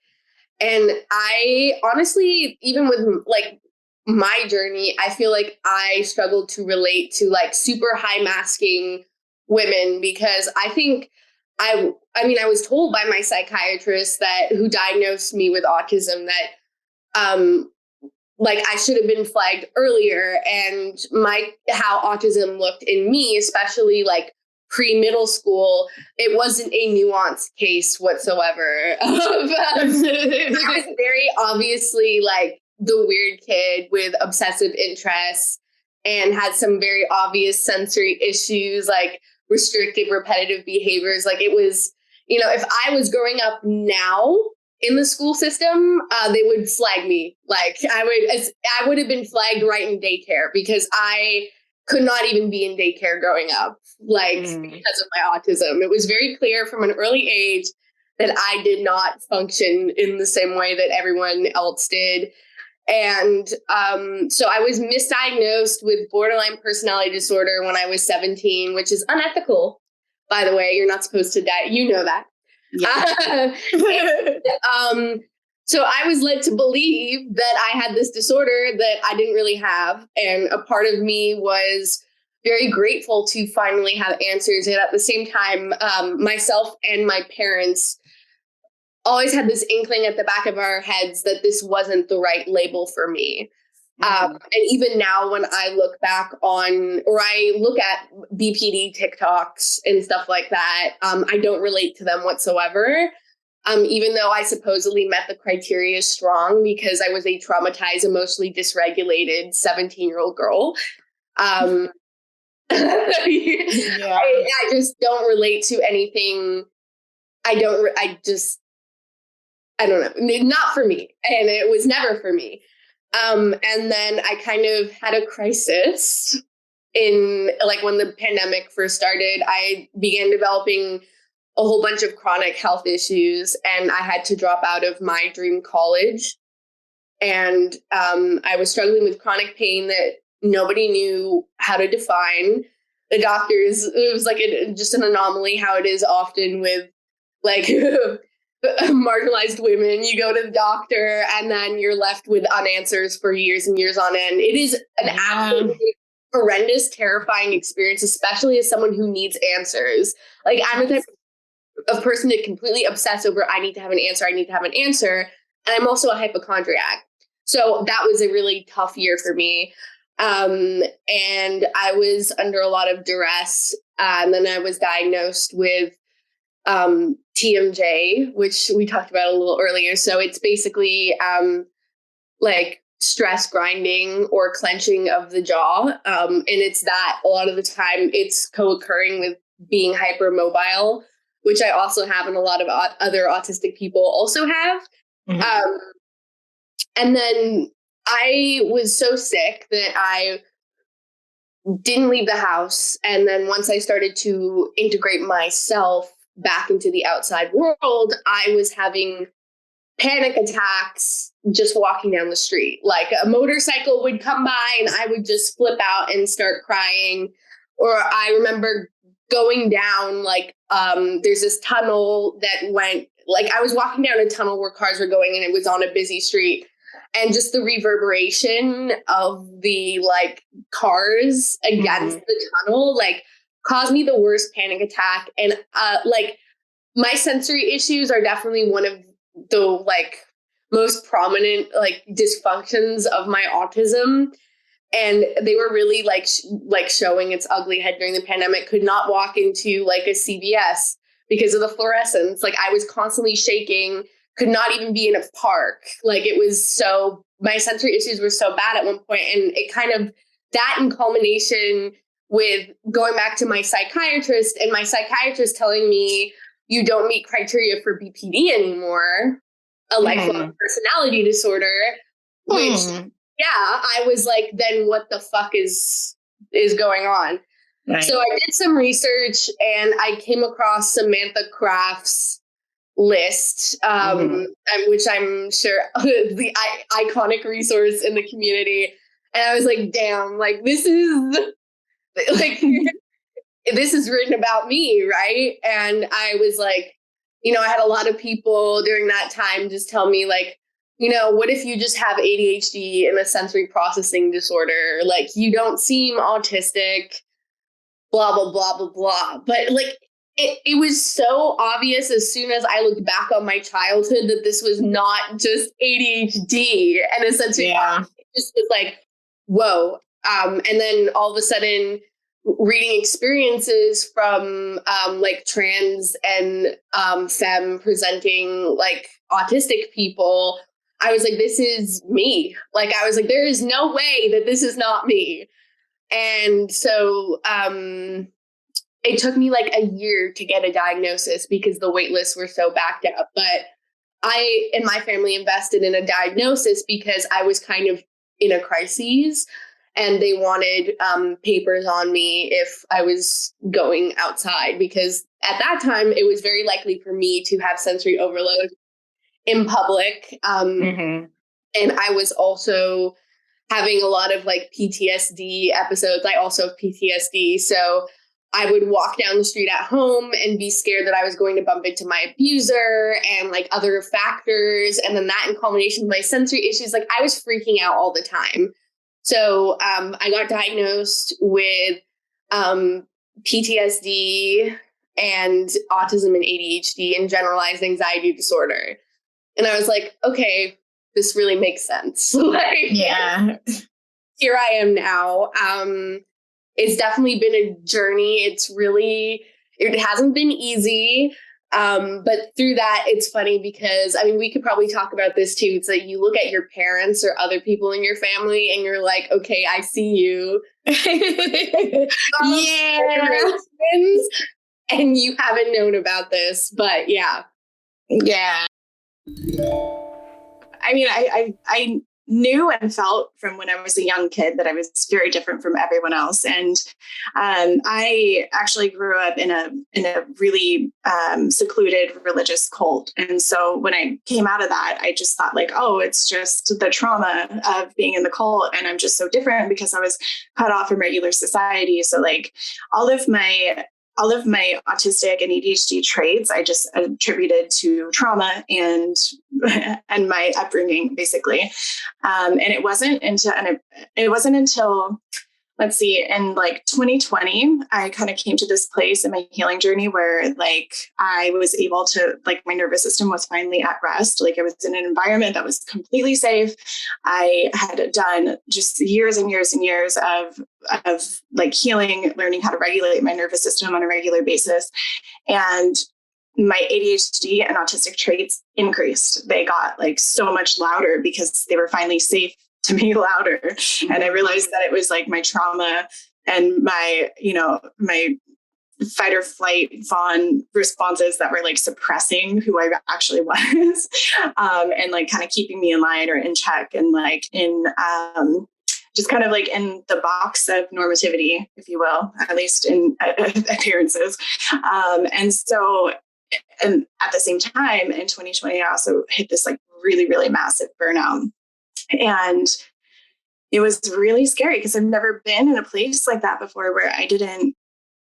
And I honestly, even with like my journey, I feel like I struggled to relate to like super high masking women, because I think I was told by my psychiatrist who diagnosed me with autism that like I should have been flagged earlier, and how autism looked in me, especially like pre-middle school, it wasn't a nuanced case whatsoever. I was very obviously like the weird kid with obsessive interests and had some very obvious sensory issues, like restrictive, repetitive behaviors. Like it was, if I was growing up now in the school system, they would flag me. Like I would have been flagged right in daycare, because I could not even be in daycare growing up, because of my autism. It was very clear from an early age that I did not function in the same way that everyone else did. And so I was misdiagnosed with borderline personality disorder when I was 17, which is unethical, by the way. You're not supposed to die. You know that. Yeah. So I was led to believe that I had this disorder that I didn't really have. And a part of me was very grateful to finally have answers. And at the same time, myself and my parents always had this inkling at the back of our heads that this wasn't the right label for me. And even now when I look back or I look at BPD TikToks and stuff like that, I don't relate to them whatsoever. Even though I supposedly met the criteria strong because I was a traumatized, emotionally dysregulated 17-year-old girl. I just don't relate to anything. I don't know, not for me. And it was never for me. And then I kind of had a crisis in like when the pandemic first started. I began developing a whole bunch of chronic health issues, and I had to drop out of my dream college. And I was struggling with chronic pain that nobody knew how to define. the doctors, it was like just an anomaly how it is often with like marginalized women. You go to the doctor and then you're left with unanswers for years and years on end. It is an absolutely horrendous, terrifying experience, especially as someone who needs answers. Like, I'm the type of person to completely obsess over, I need to have an answer, I need to have an answer. And I'm also a hypochondriac. So that was a really tough year for me. And I was under a lot of duress. And then I was diagnosed with TMJ, which we talked about a little earlier. So it's basically like stress grinding or clenching of the jaw. And it's that a lot of the time it's co-occurring with being hypermobile, which I also have and a lot of other autistic people also have. Mm-hmm. And then I was so sick that I didn't leave the house. And then once I started to integrate myself back into the outside world, I was having panic attacks just walking down the street. Like a motorcycle would come by and I would just flip out and start crying. Or I remember going down, like, there's this tunnel that went, like, I was walking down a tunnel where cars were going and it was on a busy street. And just the reverberation of the, like, cars against the tunnel, like, caused me the worst panic attack. And, like, my sensory issues are definitely one of the, like, most prominent, like, dysfunctions of my autism. And they were really, like showing its ugly head during the pandemic. Could not walk into, like, a CVS because of the fluorescence. Like, I was constantly shaking, could not even be in a park. Like, it was so, my sensory issues were so bad at one point. And it kind of, that in culmination with going back to my psychiatrist and my psychiatrist telling me, you don't meet criteria for BPD anymore, a lifelong personality disorder, which, yeah, I was like, then what the fuck is going on? Right. So I did some research and I came across Samantha Craft's list, which I'm sure the iconic resource in the community. And I was like, damn, like, this is like, this is written about me, right? And I was like, you know, I had a lot of people during that time just tell me, like, you know, what if you just have ADHD and a sensory processing disorder? Like, you don't seem autistic, blah, blah, blah, blah, blah. But, like, it was so obvious as soon as I looked back on my childhood that this was not just ADHD. And essentially, it just was like, whoa. And then all of a sudden, reading experiences from like trans and femme presenting, like, autistic people, I was like, this is me. Like, I was like, there is no way that this is not me. And so it took me like a year to get a diagnosis because the wait lists were so backed up. But I and my family invested in a diagnosis because I was kind of in a crisis. And they wanted papers on me if I was going outside, because at that time, it was very likely for me to have sensory overload in public. And I was also having a lot of, like, PTSD episodes. I also have PTSD. So I would walk down the street at home and be scared that I was going to bump into my abuser and, like, other factors. And then that in combination with my sensory issues, like, I was freaking out all the time. So I got diagnosed with PTSD and autism and ADHD and generalized anxiety disorder. And I was like, okay, this really makes sense. Like, yeah, here I am now. It's definitely been a journey. It hasn't been easy. But through that, it's funny because, I mean, we could probably talk about this too. It's like you look at your parents or other people in your family and you're like, okay, I see you. Yeah. And you haven't known about this, but yeah. Yeah. I mean, I knew and felt from when I was a young kid that I was very different from everyone else. And I actually grew up in a really secluded religious cult. And so when I came out of that, I just thought like, oh, it's just the trauma of being in the cult. And I'm just so different because I was cut off from regular society. So like all of my autistic and ADHD traits, I just attributed to trauma and my upbringing, basically. And it wasn't until let's see, in like 2020, I kind of came to this place in my healing journey where like I was able to, like, my nervous system was finally at rest. Like I was in an environment that was completely safe. I had done just years and years and years of like healing, learning how to regulate my nervous system on a regular basis. And my ADHD and autistic traits increased. They got like so much louder because they were finally safe to be louder. And I realized that it was like my trauma and my fight or flight fawn responses that were like suppressing who I actually was, and like kind of keeping me in line or in check and like in just kind of like in the box of normativity, if you will, at least in appearances. And at the same time in 2020, I also hit this like really, really massive burnout. And it was really scary because I've never been in a place like that before where I didn't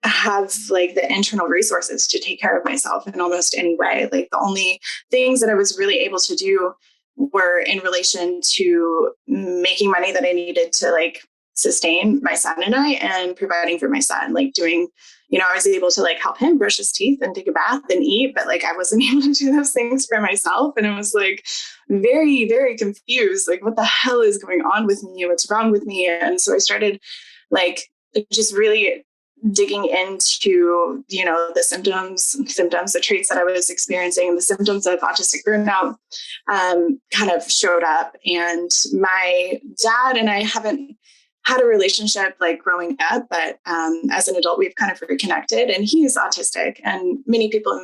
have like the internal resources to take care of myself in almost any way. Like the only things that I was really able to do were in relation to making money that I needed to like sustain my son and I, and providing for my son, like doing, I was able to like help him brush his teeth and take a bath and eat, but like I wasn't able to do those things for myself. And I was like very, very confused. Like, what the hell is going on with me? What's wrong with me? And so I started like just really digging into, the symptoms, the traits that I was experiencing, the symptoms of autistic burnout kind of showed up. And my dad and I haven't had a relationship like growing up, but as an adult, we've kind of reconnected, and he's autistic, and many people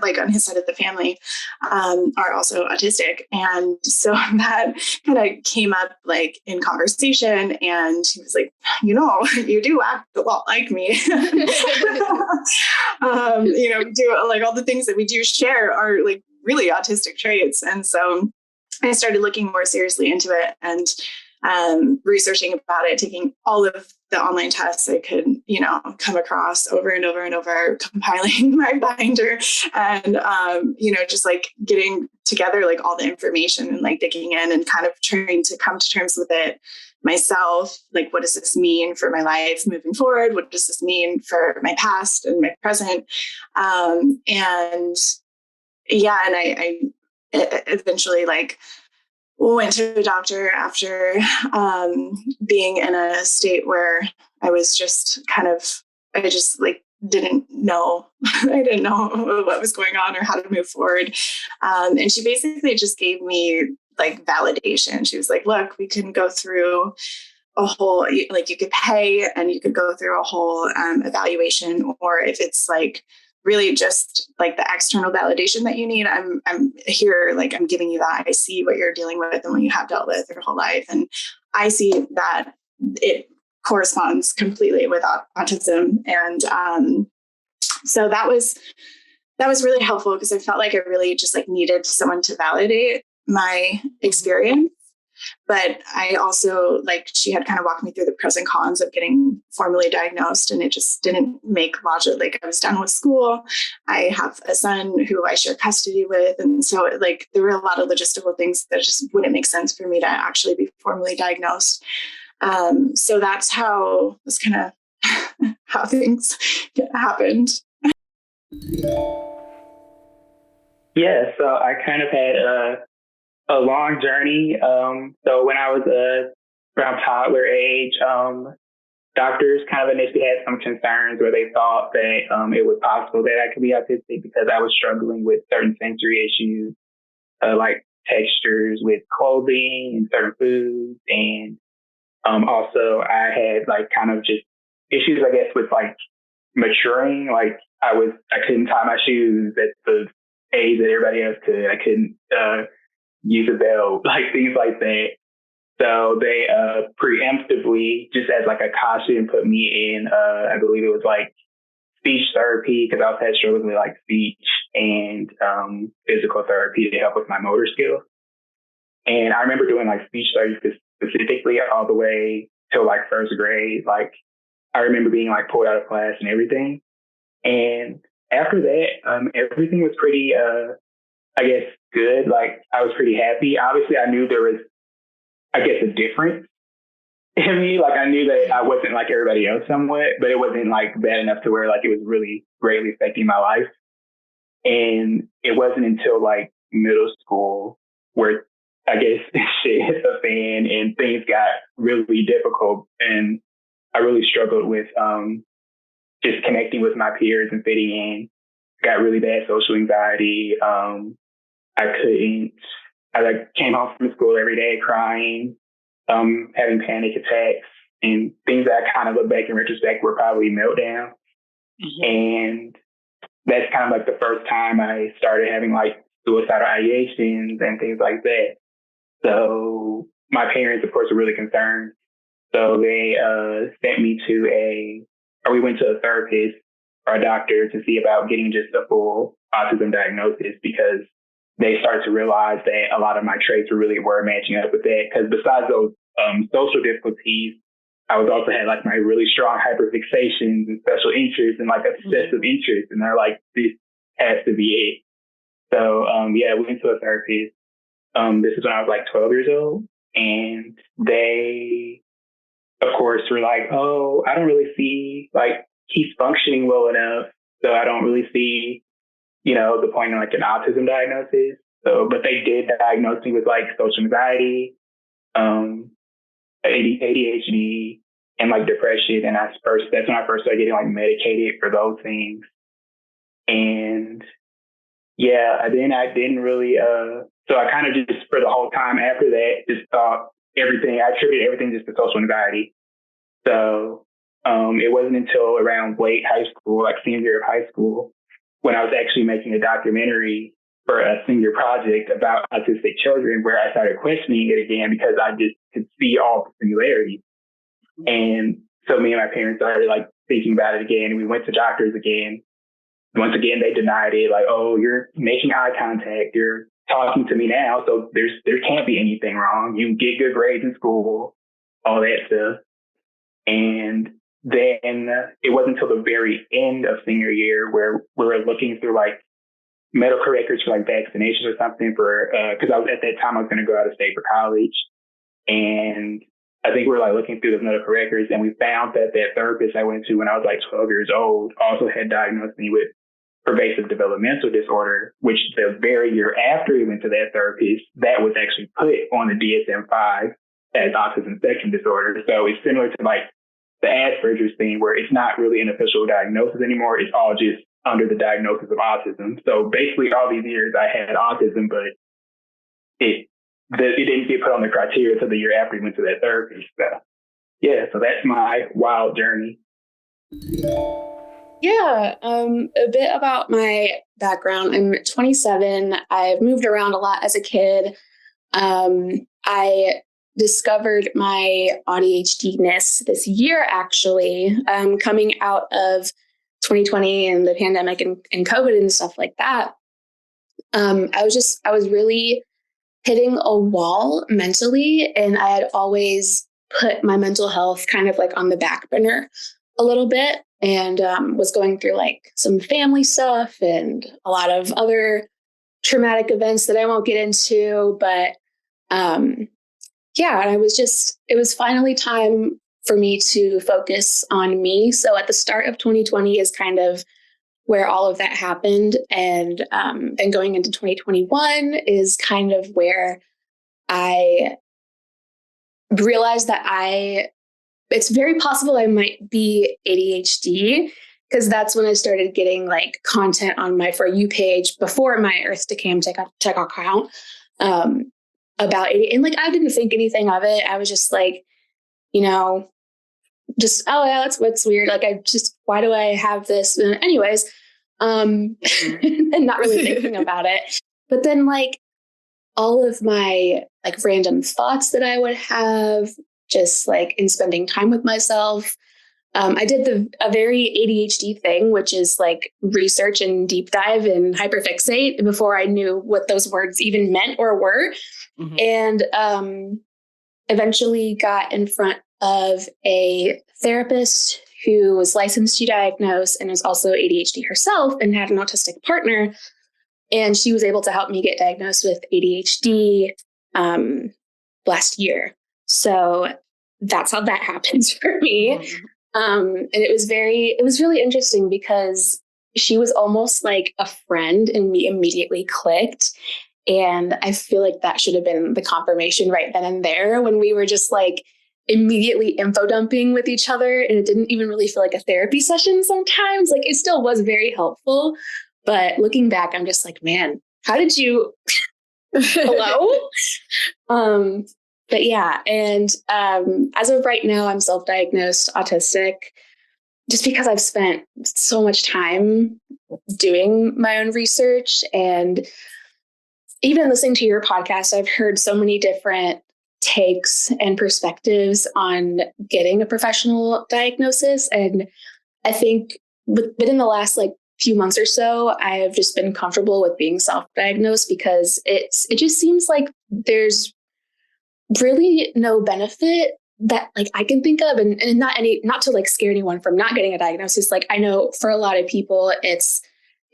like on his side of the family are also autistic. And so that kind of came up like in conversation, and he was like, you do act a lot like me. Do like all the things that we do share are like really autistic traits. And so I started looking more seriously into it and researching about it, taking all of the online tests I could, come across over and over and over, compiling my binder and, just like getting together like all the information and like digging in and kind of trying to come to terms with it myself. Like, what does this mean for my life moving forward? What does this mean for my past and my present? And I eventually like went to a doctor after being in a state where I was just I just like didn't know. I didn't know what was going on or how to move forward. And she basically just gave me like validation. She was like, look, we can go through a whole, like you could pay and you could go through a whole evaluation, or if it's like really just like the external validation that you need, I'm here, like I'm giving you that. I see what you're dealing with and what you have dealt with your whole life. And I see that it corresponds completely with autism. And so that was really helpful because I felt like I really just like needed someone to validate my experience. But I also, like, she had kind of walked me through the pros and cons of getting formally diagnosed, and it just didn't make logic. Like, I was done with school. I have a son who I share custody with. And so like there were a lot of logistical things that just wouldn't make sense for me to actually be formally diagnosed. So that's kind of how things happened. Yeah, so I kind of had a long journey. So when I was around toddler age, doctors kind of initially had some concerns where they thought that it was possible that I could be autistic because I was struggling with certain sensory issues, like textures with clothing and certain foods. And also I had like kind of just issues, I guess, with like maturing. Like I couldn't tie my shoes at the age that everybody else could. I couldn't use a belt, like things like that. So they preemptively, just as like a caution, put me in, I believe it was like speech therapy, because I also had struggles with like speech and physical therapy to help with my motor skills. And I remember doing like speech therapy specifically all the way till like first grade. Like I remember being like pulled out of class and everything. And after that, everything was pretty, I guess, good. Like I was pretty happy. Obviously, I knew there was, I guess, a difference in me. Like I knew that I wasn't like everybody else somewhat, but it wasn't like bad enough to where like it was really greatly affecting my life. And it wasn't until like middle school where I guess shit hit the fan and things got really difficult. And I really struggled with just connecting with my peers and fitting in. Got really bad social anxiety. I like came home from school every day crying, having panic attacks, and things that I kind of look back in retrospect were probably meltdowns. Mm-hmm. And that's kind of like the first time I started having like suicidal ideations and things like that. So my parents, of course, were really concerned. So they sent me we went to a therapist or a doctor to see about getting just a full autism diagnosis, because they started to realize that a lot of my traits were matching up with that. Because besides those social difficulties, I was also had like my really strong hyperfixations and special interests and like obsessive interests. And they're like, this has to be it. So we went to a therapist. This is when I was like 12 years old. And they, of course, were like, oh, I don't really see, like, he's functioning well enough. So I don't really see, the point in like an autism diagnosis. So, but they did diagnose me with like social anxiety, ADHD, and like depression. And that's when I first started getting like medicated for those things. And then I didn't really, so I kind of just, for the whole time after that, just thought I attributed everything just to social anxiety. So it wasn't until around late high school, like senior year of high school, when I was actually making a documentary for a senior project about autistic children, where I started questioning it again, because I just could see all the similarities. And so me and my parents started like thinking about it again, and we went to doctors again. Once again, they denied it, like, oh, you're making eye contact, you're talking to me now, so there can't be anything wrong. You get good grades in school, all that stuff. And then it wasn't until the very end of senior year where we were looking through like medical records for like vaccinations or something because at that time I was going to go out of state for college. And I think we were like looking through those medical records, and we found that therapist I went to when I was like 12 years old also had diagnosed me with pervasive developmental disorder, which the very year after we went to that therapist, that was actually put on the DSM-5 as autism spectrum disorder. So it's similar to like the Asperger's thing, where it's not really an official diagnosis anymore. It's all just under the diagnosis of autism. So basically all these years I had autism, but it didn't get put on the criteria until the year after we went to that therapist. So that's my wild journey. Yeah, a bit about my background. I'm 27. I've moved around a lot as a kid. I discovered my ADHD-ness this year, actually, coming out of 2020 and the pandemic and COVID and stuff like that. I was really hitting a wall mentally, and I had always put my mental health kind of like on the back burner a little bit, and was going through like some family stuff and a lot of other traumatic events that I won't get into. But and it was finally time for me to focus on me. So at the start of 2020 is kind of where all of that happened. And going into 2021 is kind of where I realized that it's very possible I might be ADHD, because that's when I started getting like content on my For You page before my Earth Decay check account about ADHD. And like, I didn't think anything of it. I was just like, just, oh yeah, that's what's weird. Like, why do I have this? Anyways, and not really thinking about it. But then like all of my like random thoughts that I would have just like in spending time with myself. I did a very ADHD thing, which is like research and deep dive and hyperfixate before I knew what those words even meant or were. Mm-hmm. And eventually got in front of a therapist who was licensed to diagnose and was also ADHD herself and had an autistic partner. And she was able to help me get diagnosed with ADHD last year. So that's how that happened for me. Mm-hmm. And it was really interesting because she was almost like a friend and we immediately clicked. And I feel like that should have been the confirmation right then and there when we were just like immediately info dumping with each other. And it didn't even really feel like a therapy session sometimes. Like it still was very helpful. But looking back, I'm just like, man, how did you, hello? But yeah, and as of right now, I'm self-diagnosed autistic just because I've spent so much time doing my own research. And even listening to your podcast, I've heard so many different takes and perspectives on getting a professional diagnosis. And I think within the last like few months or so, I have just been comfortable with being self-diagnosed because it just seems like there's really no benefit that like I can think of, and not to like scare anyone from not getting a diagnosis. Like I know for a lot of people, it's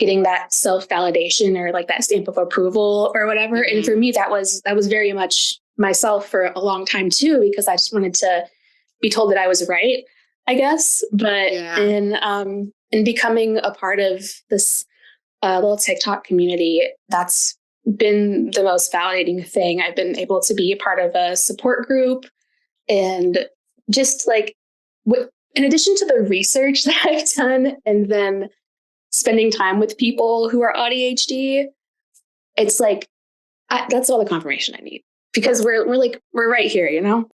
getting that self-validation or like that stamp of approval or whatever. Mm-hmm. And for me, that was very much myself for a long time too, because I just wanted to be told that I was right, I guess. But in becoming a part of this little TikTok community, that's been the most validating thing. I've been able to be a part of a support group and just like, in addition to the research that I've done and then spending time with people who are ADHD, it's like, that's all the confirmation I need because we're right here, you know?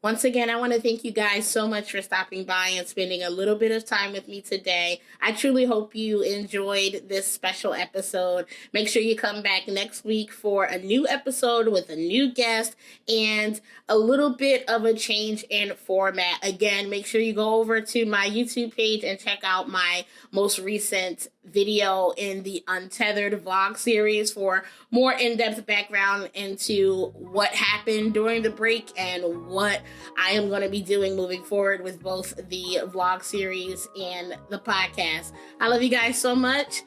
Once again, I want to thank you guys so much for stopping by and spending a little bit of time with me today. I truly hope you enjoyed this special episode. Make sure you come back next week for a new episode with a new guest and a little bit of a change in format. Again, make sure you go over to my YouTube page and check out my most recent video in the Untethered vlog series for more in-depth background into what happened during the break and what I am going to be doing moving forward with both the vlog series and the podcast. I love you guys so much.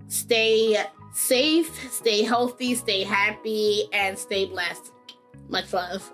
Stay safe, stay healthy, stay happy, and stay blessed. Much love.